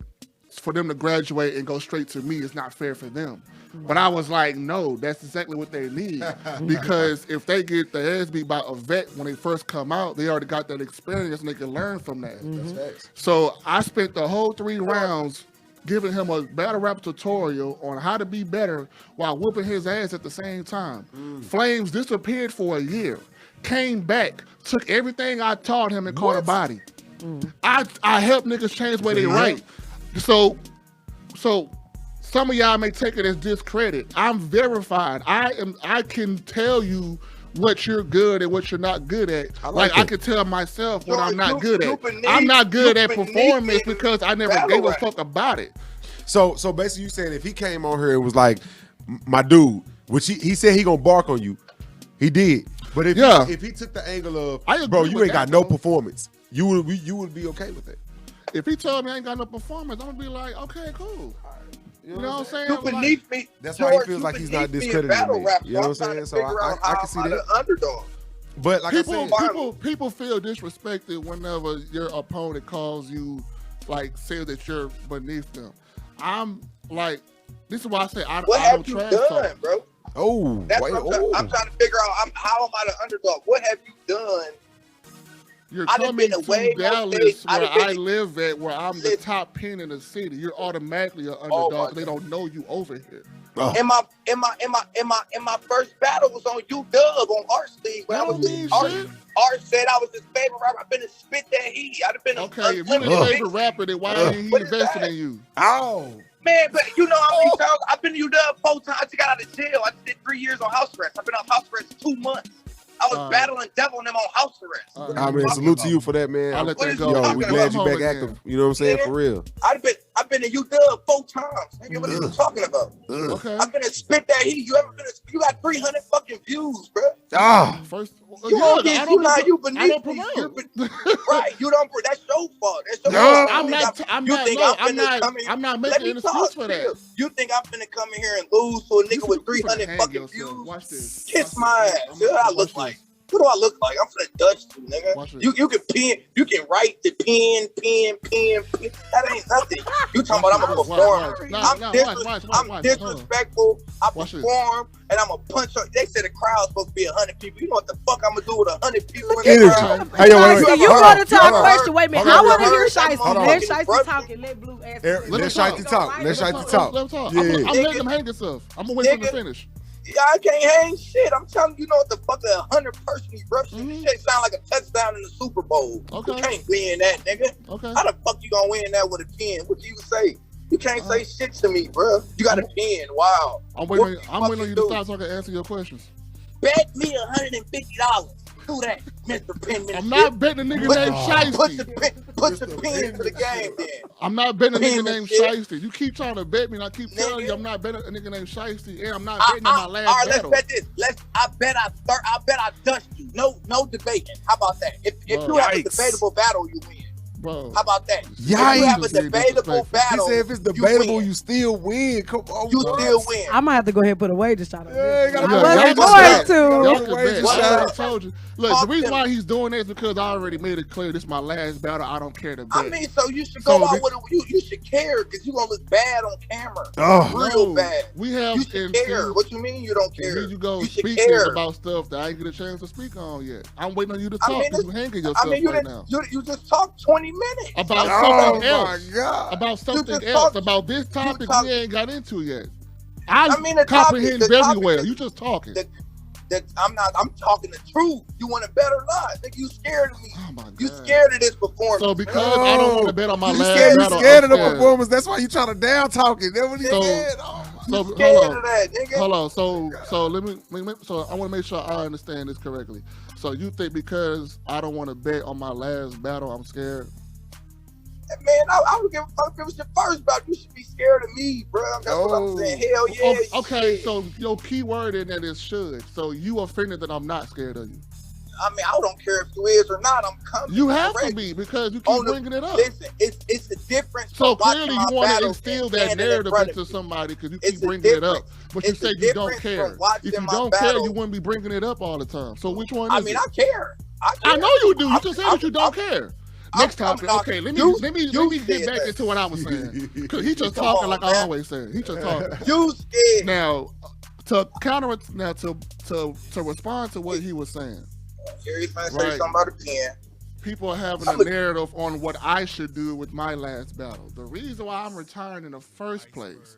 for them to graduate and go straight to me is not fair for them. But I was like, no, that's exactly what they need. Because if they get their ass beat by a vet when they first come out, they already got that experience and they can learn from that. That's facts. So I spent the whole 3 rounds giving him a battle rap tutorial on how to be better while whooping his ass at the same time. Flames disappeared for a year, came back, took everything I taught him and caught a body. I helped niggas change the way they write. So some of y'all may take it as discredit. I'm verified. I can tell you what you're good and what you're not good at. I can tell myself what I'm not good at. I'm not good at performance because I never gave a fuck about it. So basically you saying if he came on here and was like, my dude, which he said he gonna bark on you, he did. But if he took the angle of, bro, you ain't got no performance, you would be okay with it. If he told me I ain't got no performance, I'm gonna be like, okay, cool. You know what I'm saying? You beneath me. That's why he feels like he's not discrediting me. You know what I'm saying? So I can see that. Underdog. But like I said, people feel disrespected whenever your opponent calls you, like, say that you're beneath them. I'm like, this is why I say I don't trash talk. What have you done, bro? Oh, that's what I'm trying to figure out. How am I the underdog? What have you done? You're coming to Dallas, where I live at, where I'm the top pin in the city. You're automatically an underdog. They don't know you over here. In my first battle was on UW on Art's league. When Art said I was his favorite rapper. I've been to spit that heat. I'd have been okay. If you're his favorite rapper, then why didn't he invest in you? Oh. Man, but you know how many times I've been to UW 4 times. I just got out of jail. I just did 3 years on house arrest. I've been on house arrest 2 months. I was battling devil and them on house arrest. I mean, salute to you for that, man. I'll let that go. Yo, we glad you back active. You know what I'm saying? For real. I've been to UW 4 times. Nigga, what are you talking about? Okay. I've been to spit that heat. You got 300 fucking views, bro. First, you beneath me. Right, you don't. That's your fault. That's your fault. I'm not making an excuse for that. You think I'm finna come in here and lose to a nigga with 300 fucking views? Watch this. Kiss my ass. See what I look like. What do I look like? I'm finna dust you, nigga. You can pen, you can write the pen. That ain't nothing. You talking about I'm a performer. I'm disrespectful. I perform and I'm a punch up. They said the crowd's supposed to be 100 people. You know what the fuck I'm gonna do with 100 people in the crowd? Hey, you want to talk first? Wait a minute. I want to hear Shiesty. Let Shiesty talk and let Blue answer. Let Shiesty talk. Let Shiesty talk. I'm letting him hang himself. I'm gonna wait for him to finish. Yeah, I can't hang shit. I'm telling you, what the fuck, 100-person eruption. This shit sound like a touchdown in the Super Bowl. Okay. You can't win that, nigga. Okay. How the fuck you gonna win that with a pen? What do you say? You can't say shit to me, bro. You got a pen. Wow. I'm waiting on you to stop so I can answer your questions. Bet me $150. Do that, Mr. Penman. I'm not betting a nigga named Shiesty. Put the pen to the game, then. I'm not betting a nigga named Shiesty. You keep trying to bet me, and I keep telling you I'm not betting a nigga named Shiesty, and I'm not betting on my last battle. All right, let's bet this. I bet I dust you. No debating. How about that? If you have a debatable battle, you win. Bro. How about that? Yikes. If you have a debatable battle, he said if it's debatable, you still win. Come on, you still win. I might have to go ahead and put a wager shot on this. I told you. Look, the reason why he's doing that is because I already made it clear this is my last battle. I don't care to bet. I mean, so you should go out with it. You should care because you're going to look bad on camera. Real bad. We have you should care. What you mean you don't care? You go speaking about stuff that I ain't get a chance to speak on yet. I'm waiting on you to talk. You're hanging yourself right now. You just talked 20 minutes. About something else. About something else. About this topic we ain't got into yet. I comprehend very well. You just talking. I'm talking the truth. You want to bet or not? Think you scared of me? Oh my God. You scared of this performance? So because I don't want to bet on my last battle, you scared of the performance. That's why you trying to down talk it. That's what he said. So scared of that, nigga. Hold on. So let me. So I want to make sure I understand this correctly. So you think because I don't want to bet on my last battle, I'm scared? Man, I don't give a fuck if it was your first battle. You should be scared of me, bro. That's what I'm saying. Hell yeah. Okay, so your key word in that is should. So you offended that I'm not scared of you. I mean, I don't care if you is or not. I'm coming. You have to be because you keep bringing it up. Listen, it's the difference. So clearly, you want to instill that narrative into somebody because you keep bringing it up. But you say you don't care. If you don't care, you wouldn't be bringing it up all the time. So which one is it? I mean, I care. I know you do. You just said that you don't care. Next topic. Okay, let me get back into what I was saying because he just talking like I always say. He just talking. You scared. Now to respond to what he was saying. He's gonna say something about a pen. People are having a narrative on what I should do with my last battle. The reason why I'm retiring in the first place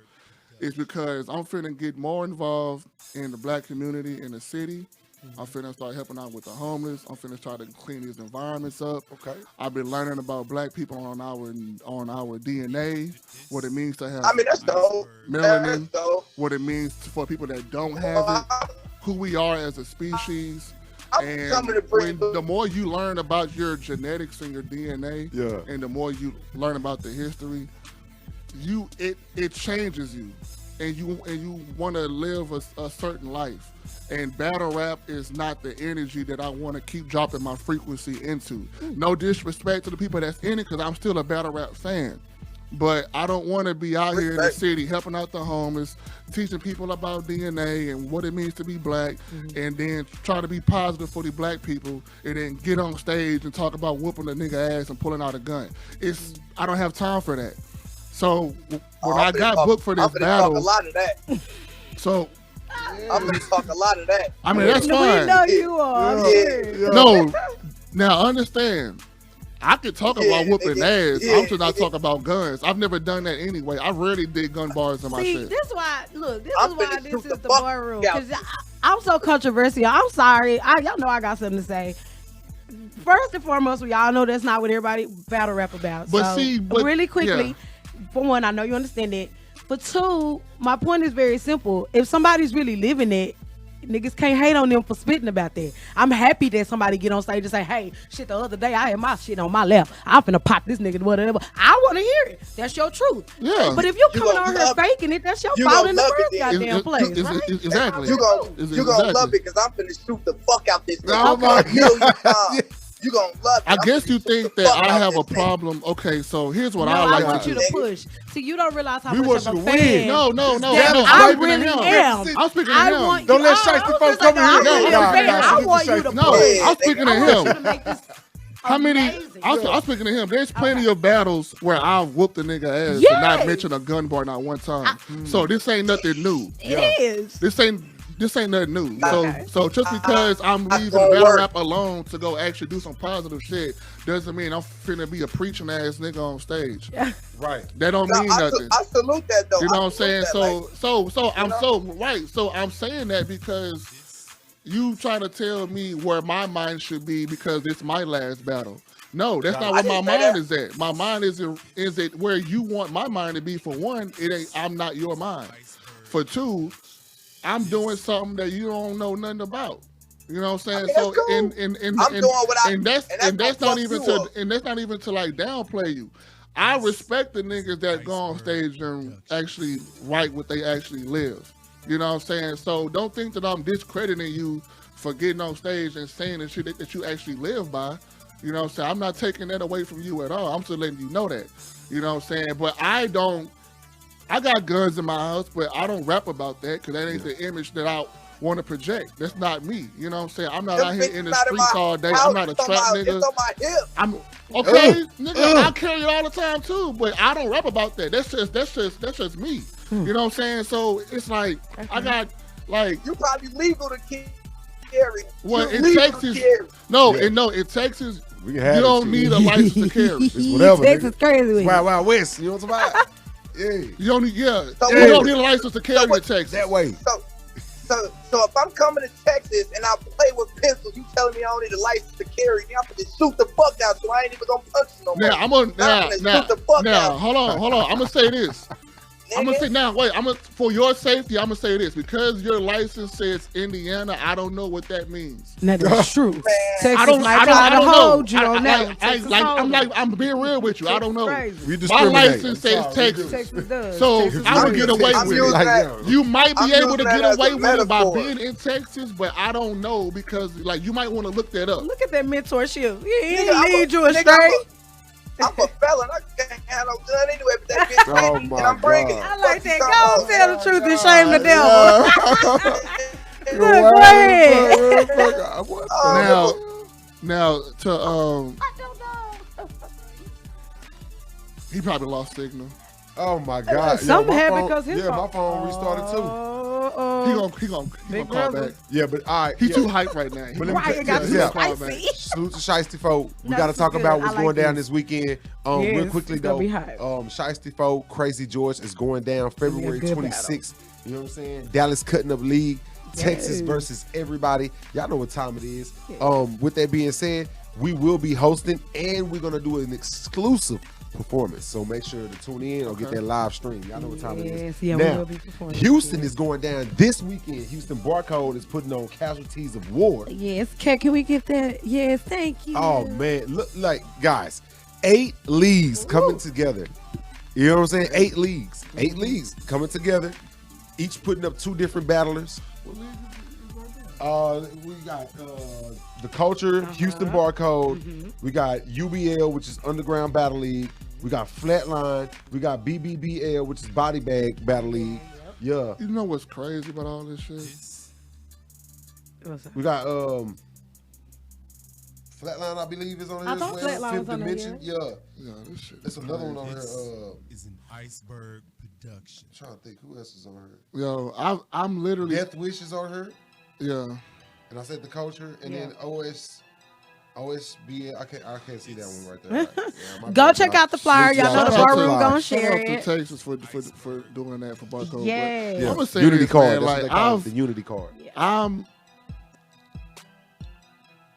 is because I'm finna get more involved in the black community in the city. I'm finna start helping out with the homeless. I'm finna try to clean these environments up. Okay. I've been learning about black people on our DNA, what it means to have that's dope. melanin, what it means for people that don't have it, who we are as a species. And the more you learn about your genetics and your DNA, and the more you learn about the history, it changes you, and you want to live a certain life. And battle rap is not the energy that I want to keep dropping my frequency into. No disrespect to the people that's in it, because I'm still a battle rap fan. But I don't want to be out here in the city helping out the homeless, teaching people about DNA and what it means to be black, and then try to be positive for the black people, and then get on stage and talk about whooping a nigga ass and pulling out a gun. I don't have time for that. So when I got booked for this battle, talk a lot of that. So I'm gonna talk a lot of that. I mean, that's fine. We know you are. No, now understand. I could talk about whooping ass. I'm just not talking about guns. I've never done that anyway. I rarely did gun bars in my shit. This is why this is the bar room. Because I'm so controversial. I'm sorry. Y'all know I got something to say. First and foremost, we all know that's not what everybody battle rap about. But really quickly, for one, I know you understand it. For two, my point is very simple. If somebody's really living it, niggas can't hate on them for spitting about that. I'm happy that somebody get on stage and say, hey, shit, the other day I had my shit on my left. I'm finna pop this nigga, whatever. I want to hear it. That's your truth. Yeah. But if you coming on here faking it, that's your fault in the first goddamn place, right? Exactly. You gonna love it because I'm finna shoot the fuck out this nigga. Oh my God. You gonna love it. I guess you think that I have a problem. Okay, so here's what I like to do. I want you to push. See, you don't realize how we much of a fan. Win. No. I really am. I'm speaking to him. Don't let Shiesty folks come in here. I want you to push. I'm speaking to him. How many? I'm speaking to him. There's plenty of battles where I've whooped a nigga ass and not mentioned a gun bar not one time. So this ain't nothing new. It is. This ain't nothing new. Okay. So just because I'm leaving battle rap alone to go actually do some positive shit doesn't mean I'm finna be a preaching ass nigga on stage. Yeah. Right. That don't mean nothing. I salute that though. You know what I'm saying? So I'm saying that because you trying to tell me where my mind should be because it's my last battle. No, that's not where my mind is at. My mind is it where you want my mind to be. For one, it ain't. I'm not your mind. For two, I'm doing something that you don't know nothing about. You know what I'm saying? So that's not even to like downplay you. I respect the niggas that go on stage and actually write what they actually live. You know what I'm saying? So don't think that I'm discrediting you for getting on stage and saying the shit that you actually live by. You know what I'm saying? I'm not taking that away from you at all. I'm just letting you know that. You know what I'm saying? But I got guns in my house, but I don't rap about that because that ain't the image that I want to project. That's not me. You know what I'm saying? I'm not out here in the streets all day. I'm not a trap nigga. I'm okay, nigga. I carry it all the time too, but I don't rap about that. That's just me. You know what I'm saying? So it's like I got like you probably legal to carry. Well, in Texas, in Texas, you don't need a license to carry. It's whatever. Texas crazy. Wild West. You know what I'm talking about? Yeah. You don't need a license to carry in Texas. That way. So if I'm coming to Texas and I play with pistols, you telling me I don't need a license to carry? I'm gonna shoot the fuck out you. I ain't even gonna punch you no more. Now hold on. I'm gonna say this. I'm gonna say now. Wait, for your safety. I'm gonna say this because your license says Indiana. I don't know what that means. That is true. Texas I don't know. Hold you on that. I'm being real with you. I don't know. We My discriminate. license says Texas. Texas does. So Texas I would does. get away I'm with using it. that- You might be I'm able to using that get as away a with it by metaphor. being in Texas, but I don't know because like you might want to look that up. Look at that mentorship. He Nigga, didn't lead you nigga, astray. I'm a felon. I can't have no gun anyway, but that bitch Oh with me, my and I'm bringing it. God. I like Fuck you that. talking Go tell the truth and shame the devil. Yeah. Look, go ahead. Oh, Now to I don't know. he probably lost signal. Oh my God. Something my happened phone- because his my phone restarted too. He gonna Big call brother. back. Yeah, but all right. He yeah. too hyped right now. He But gonna- let me Right, it got he too gonna call back. spicy. Salute to Shiesty folk. We No, got to this talk is about good. what's I like going down this. this weekend. Yes, Real quickly it's gonna though, be hype. Shiesty folk, KRAZY George is going down February good 26th. You know what I'm saying? Dallas Cuttin Up League, Texas Yes. versus everybody. Y'all know what time it is. With that being said, we will be hosting and we're gonna do an exclusive performance. So make sure to tune in or get that live stream. Y'all know what time it Yes, is. yeah, we now, will be performing. Houston is going down this weekend. Houston Barcode is putting on Casualties of War. Yes, can we get that? Yes, thank you. Oh man, look like guys, 8 leagues coming together. You know what I'm saying? 8 leagues. 8 leagues coming together. Each putting up 2 different battlers. We got the Culture, Houston Barcode. We got UBL, which is Underground Battle League. We got Flatline. We got BBBL, which is Body Bag Battle League. Yeah. You know what's crazy about all this shit? We got Flatline, I believe, is on here I as thought well. Flatline Fifth was on there, Dimension. Yeah. Yeah, this shit. There's another one on here. Is an iceberg production. Trying to think who else is on here. Yo, I'm literally Death Wish is on her, yeah. and I said the Culture, and then OSBL. I can't see that one right there. Right. Yeah, my Go bad. check out the flyer. Y'all know the Shout out bar to- room gonna shout share out to it. Texas for doing that for Barcode. But Yes. Yeah. I'm gonna say Unity this, card. man, That's like, what they call it, the Unity card.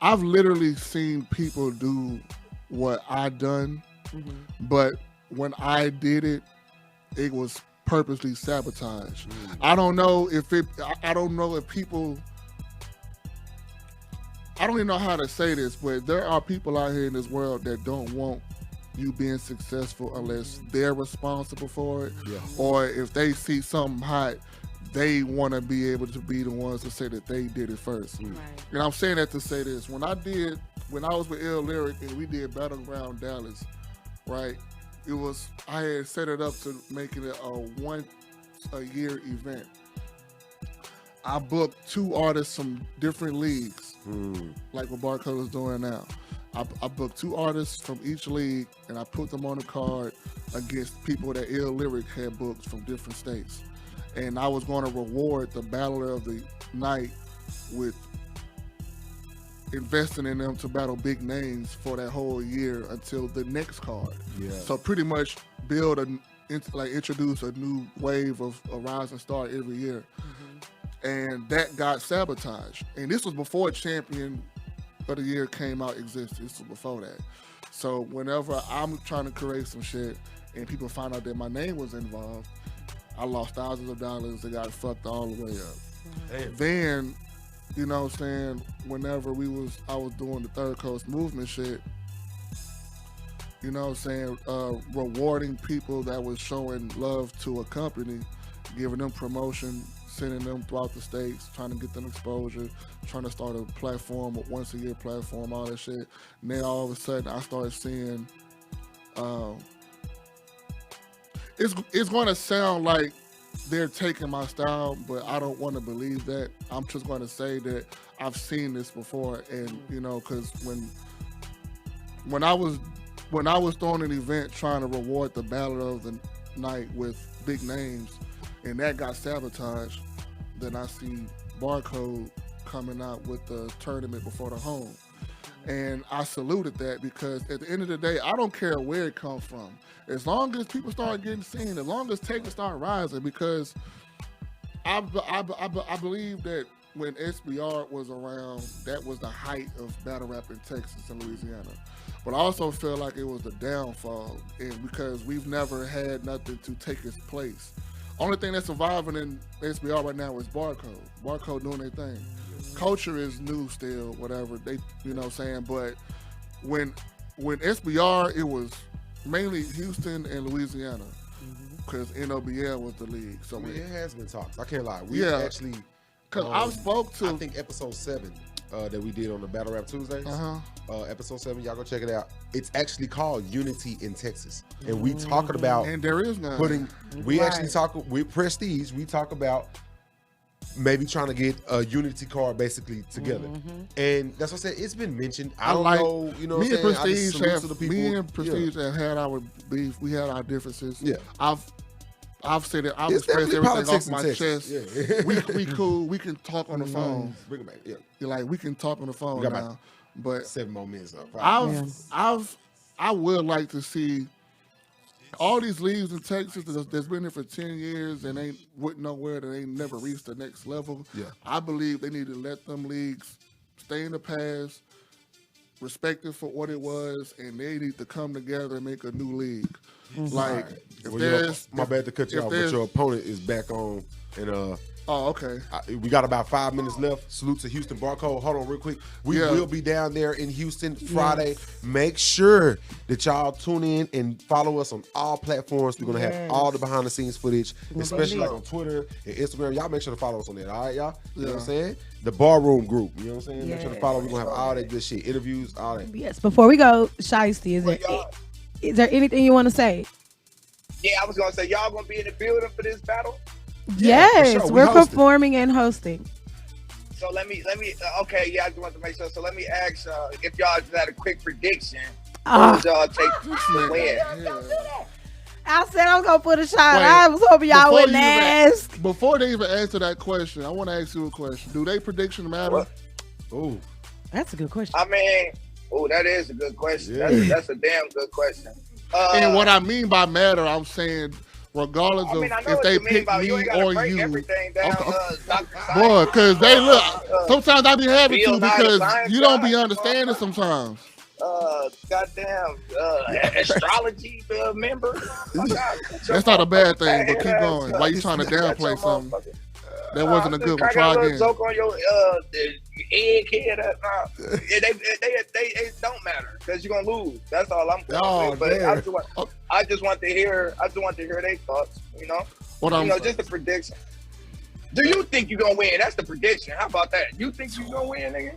I've literally seen people do what I done, but when I did it, it was purposely sabotage. I don't know if people. I don't even know how to say this, but there are people out here in this world that don't want you being successful unless they're responsible for it, or if they see something hot, they want to be able to be the ones to say that they did it first. And I'm saying that to say this: when I was with Ill Lyric and we did Battleground Dallas, right? I had set it up to making it a once-a-year event. I booked 2 artists from different leagues, like what Barcode is doing now. I booked 2 artists from each league, and I put them on the card against people that Ill Lyric had booked from different states. And I was going to reward the battler of the night with investing in them to battle big names for that whole year until the next card. Yeah. So pretty much introduce a new wave of a rising star every year. And that got sabotaged. And this was before Champion of the Year came out existed. This was before that. So whenever I'm trying to create some shit and people find out that my name was involved, I lost thousands of dollars. They got fucked all the way up. Damn. Then, you know what I'm saying, whenever I was doing the Third Coast Movement shit, you know what I'm saying, rewarding people that was showing love to a company, giving them promotion, sending them throughout the states, trying to get them exposure, trying to start a platform, a once-a-year platform, all that shit. And then all of a sudden, I started seeing, it's going to sound like they're taking my style, but I don't want to believe that. I'm just going to say that I've seen this before, and you know, because when I was throwing an event trying to reward the battler of the night with big names, and that got sabotaged, then I see Barcode coming out with the tournament before the home. And I saluted that because at the end of the day, I don't care where it comes from. As long as people start getting seen, as long as takers start rising, because I believe that when SBR was around, that was the height of battle rap in Texas and Louisiana. But I also feel like it was the downfall, and because we've never had nothing to take its place. Only thing that's surviving in SBR right now is Barcode. Barcode doing their thing. Culture is new still, whatever. They, you know what I'm saying? But when SBR, it was mainly Houston and Louisiana. Because NOBL was the league. So I mean, it has been talks. I can't lie. We Yeah. actually, because I spoke to I think episode 7 that we did on the Battle Rap Tuesdays. Episode 7, y'all go check it out. It's actually called Unity in Texas, and we talking about and there is none. putting. We Right. actually talk with Prestige. We talk about maybe trying to get a Unity card basically together, and that's what I said. It's been mentioned. I don't like know. You know, me what and I'm saying? I just Prestige salute have to the people. me and Prestige have had our beef. We had our differences. Yeah. I've said it. I've It's expressed definitely everything politics off my in Texas. chest. Yeah. we cool. We can talk on the phone. Bring it back. Yeah, You're like we can talk on the phone We got now. about But 7 more minutes up. I would like to see all these leagues in Texas that's been here for 10 years and ain't went nowhere, that ain't never reached the next level. Yeah. I believe they need to let them leagues stay in the past, respect it for what it was, and they need to come together and make a new league. Like, if Well, there's... my bad to cut you if off, but there's- your opponent is back on, and Oh, okay. we got about 5 minutes left. Salute to Houston Barcode. Hold on real quick. We Yeah. will be down there in Houston Friday. Make sure that y'all tune in and follow us on all platforms. We're going to have all the behind the scenes footage, especially like on Twitter and Instagram. Y'all make sure to follow us on there. All right, y'all? You know what I'm saying? The Barroom Group. You know what I'm saying? Make sure to follow. We're going to have all that good shit. Interviews, all that. Yes. Before we go, Shiesty, is there anything you want to say? Yeah, I was gonna say y'all gonna be in the building for this battle. Yes, for sure. We we're hosting. performing and hosting. So let me. Okay, yeah, I just want to make sure. So let me ask if y'all just had a quick prediction. Who would y'all take to win? I said I'm gonna put a shot. Wait, I was hoping y'all before wouldn't you even- ask. Before they even answer that question, I want to ask you a question. Do they prediction matter? What? Ooh. That's a good question. I mean, that is a good question. Yeah. That's a damn good question. And what I mean by matter, I'm saying regardless I mean, I of know if what they you mean pick about you me ain't gotta or break you. everything down, Dr. Boy, because they look, sometimes I be having Bill to Nye the because Science you don't be Guy. understanding sometimes. Goddamn astrology member. That's not a bad thing, but keep going. Why you trying to downplay something? That wasn't a good one. Try again. Joke on your egghead. They don't matter because you're gonna lose. That's all I'm Oh, saying. But damn. I just want to hear their thoughts. You know, just a prediction. Do you think you're gonna win? That's the prediction. How about that? You think you're gonna win, nigga?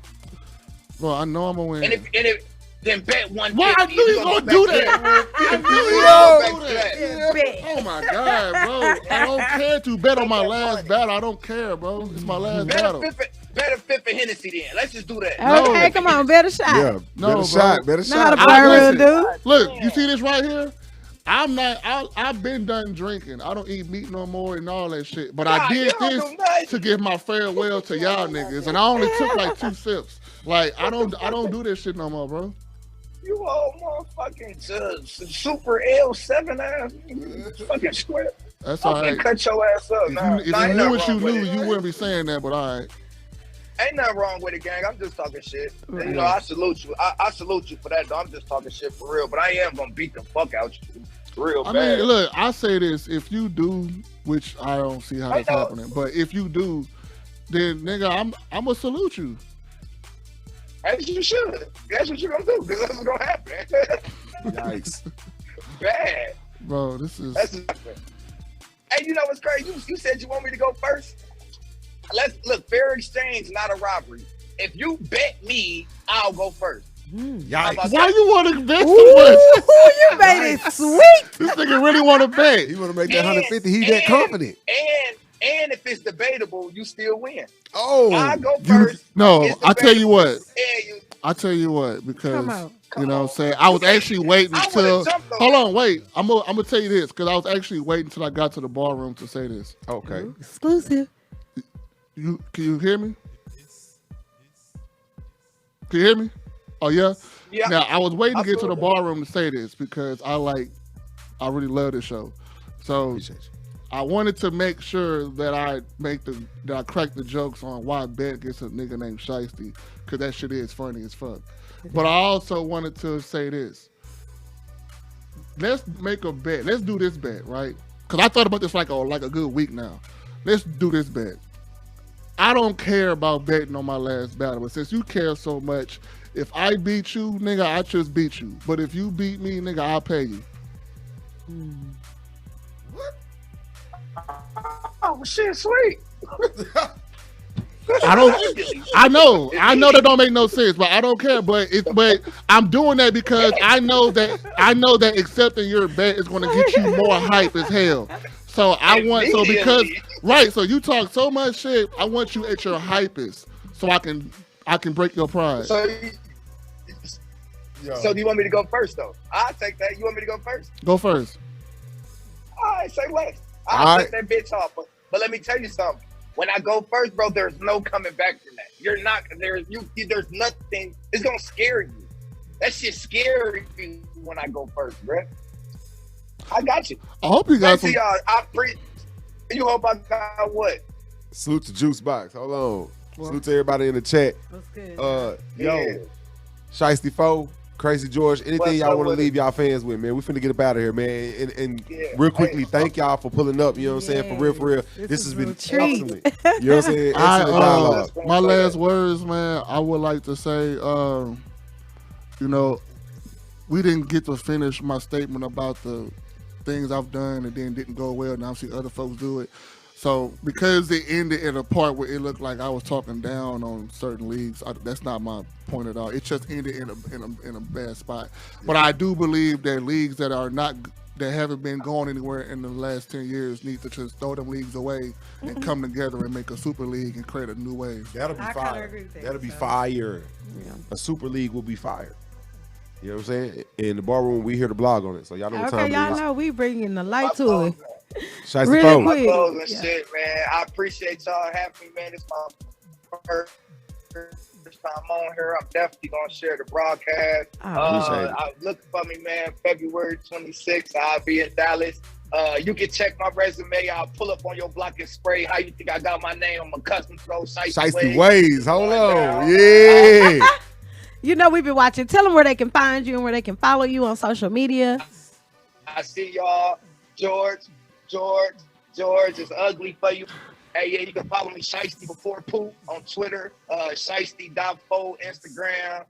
Well, I know I'm gonna win. And if then bet 150. Well, I knew you was gonna do that. I knew you was gonna do that. Oh my God, bro! I don't care to bet on my last battle. I don't care, bro. It's my last battle. Bet a fifth of Hennessy then. Let's just do that. Okay, No. come on, better shot. Yeah, No, better bro. shot. Better Know how to shot. play listen, real dude. Look, you see this right here? I've been done drinking. I don't eat meat no more and all that shit. But I Nah, did you don't this do nothing. to give my farewell to y'all niggas. And I only took like 2 sips. Like, I don't do this shit no more, bro. You old motherfucking super L7 ass fucking square. That's all Fucking right. cut your ass up. If you ain't knew nothing what you wrong with knew, it. you wouldn't be saying that, but all right. Ain't nothing wrong with it, gang. I'm just talking shit. You know, I salute you. I salute you for that, though. I'm just talking shit for real. But I am gonna beat the fuck out you real I bad. mean, look, I say this. If you do, which I don't see how that's I know. happening, but if you do, then, nigga, I'm going to salute you. As you should. That's what you're gonna do, because that's what's gonna happen. Yikes. Bro, Bad. That's hey, you know what's crazy? You said you want me to go first. Let's look. Fair exchange, not a robbery. If you bet me, I'll go first. Yikes. Why you want to bet Ooh, so much? you made it sweet. This nigga really want to bet. He want to make that 150. He that confident. And if it's debatable, you still win. Oh. I go first. No, It's I tell you what. debatable. I tell you what, because Come on. you know what I'm saying, I was actually waiting I until would've jumped on hold that. on, wait. I'm gonna tell you this, because I was actually waiting until I got to the ballroom to say this. Okay. Exclusive. Can you hear me? Can you hear me? Oh yeah? Yeah. Now I was waiting to get to the Absolutely. ballroom to say this because I really love this show. So Appreciate you. I wanted to make sure that I crack the jokes on why Bet gets a nigga named Shiesty, because that shit is funny as fuck. But I also wanted to say this. Let's make a bet. Let's do this bet, right? because I thought about this like a good week now. Let's do this bet. I don't care about betting on my last battle, but since you care so much, if I beat you, nigga, I just beat you. But if you beat me, nigga, I'll pay you. What? Oh, shit, sweet. I know that don't make no sense, but I don't care. But I'm doing that because I know that accepting your bet is going to get you more hype as hell. So so you talk so much shit. I want you at your hypest, so I can break your pride. So do you want me to go first though? I'll take that. You want me to go first? Go first. All right, say less. I'll take that bitch off. But let me tell you something. When I go first, bro, there's no coming back from that. You're not there's nothing. It's gonna scare you. That shit scary when I go first, bro. I got you. I hope you got some. You hope I got what? Salute to Juice Box. Hold on. Salute to everybody in the chat. That's good. Yo, Shiesty Foe, KRAZY George, anything y'all want to leave y'all fans with, man? We finna get up out of here, man. And real quickly, thank y'all for pulling up. You know what I'm saying? For real. This has been excellent. You know what I'm saying? Excellent dialogue. My last words, man, I would like to say, we didn't get to finish my statement about the things I've done and then didn't go well, and I've seen other folks do it. So because it ended in a part where it looked like I was talking down on certain leagues, that's not my point at all. It just ended in a bad spot. But I do believe that leagues that haven't been going anywhere in the last 10 years need to just throw them leagues away and come together and make a super league and create a new wave. That'll be fire. That'll be fire. Yeah. A super league will be fire. You know what I'm saying? In the bar room, we hear the blog on it, so y'all know what time it is. Y'all know we bringing the light to it. Shiesty Really Foe. quick. Closing shit, man. I appreciate y'all having me, man. It's my first time on here. I'm definitely gonna share the broadcast. Look for me, man. February 26th, I'll be in Dallas. You can check my resume. I'll pull up on your block and spray. How you think I got my name? I'm a custom throw Shiesty Ways. Hold on. Yeah. You know we've been watching. Tell them where they can find you and where they can follow you on social media. I see y'all. George is ugly for you. Hey, yeah, you can follow me, Shiesty before poop on Twitter, Shiesty.fo, Instagram.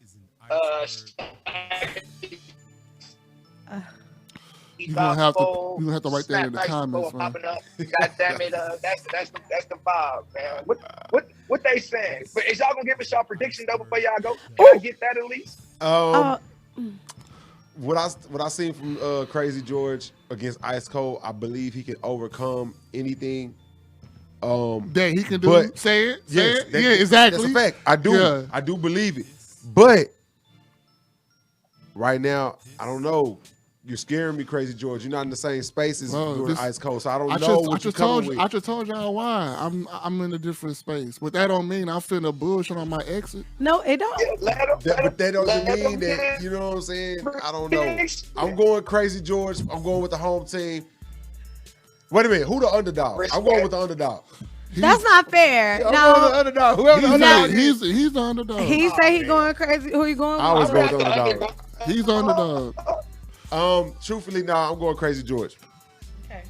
You're gonna have to write that in the comments, man. God damn it, that's the vibe, man. What they saying? But is y'all gonna give us y'all prediction though before y'all go? Can I get that at least? What I seen from KRAZY George against Ice Cold, I believe he can overcome anything. That he can do. Say it. Yeah, exactly. That's a fact. I do believe it. But right now, I don't know. You're scaring me, KRAZY George. You're not in the same space as doing Ice Cold, so I don't know what you're coming with. I just told y'all why. I'm in a different space. But that don't mean I'm finna bullshit on my exit. No, it don't. But that doesn't mean that, you know what I'm saying? I don't know. I'm going KRAZY George. I'm going with the home team. Wait a minute. Who the underdog? I'm going with the underdog. That's not fair. I'm going with the underdog. Whoever the underdog is. He's the underdog. He say he going crazy. Who you going with? I always go with the underdog. He's the underdog. Truthfully, I'm going KRAZY George. Okay.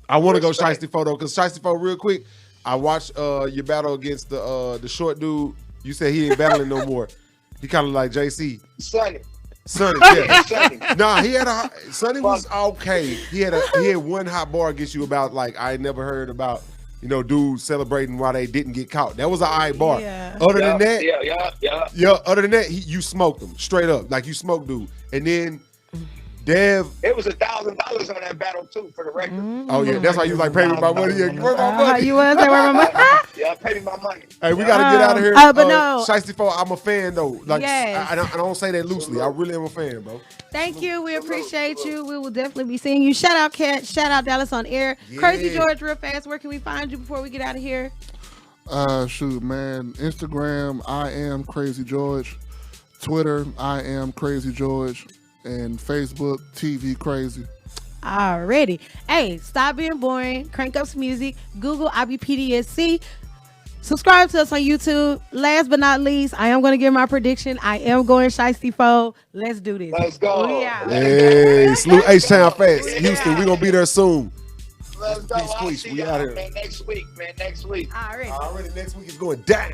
I want to go Shiesty Photo because Shiesty Photo, real quick. I watched your battle against the short dude. You said he ain't battling no more. He kind of like JC. Sonny, yeah. Sonny. Nah, Sonny was okay. He had one hot bar against you about like I never heard about. Dudes celebrating while they didn't get caught. That was an eye bar. Yeah. Other than that, Other than that, you smoked him straight up, like you smoked dude. And then Dev, it was $1,000 on that battle too, for the record. Oh yeah, that's why you was like, pay me my money. Yeah, where my money? You was there, where my money? Yeah, pay me my money. Hey, we gotta get out of here. But no, Shiesty Foe, I'm a fan though. Like, yes. I don't say that loosely. I really am a fan, bro. Thank you. We appreciate you. We will definitely be seeing you. Shout out Cat. Shout out Dallas on air. Yeah. KRAZY George, real fast. Where can we find you before we get out of here? Shoot, man. Instagram, I am KRAZY George. Twitter, I am KRAZY George. And Facebook, TV KRAZY. Alrighty. Hey, stop being boring. Crank up some music. Google IBPDSC. Subscribe to us on YouTube. Last but not least, I am going to give my prediction. I am going Shiesty Foe. Let's do this. Let's go. We out. Hey, salute H-Town Fast. Houston, we're going to be there soon. Let's go. Peace, I'll Queesh. see We y'all, out here. man, next week, man. Next week. All right. Already next week is going down.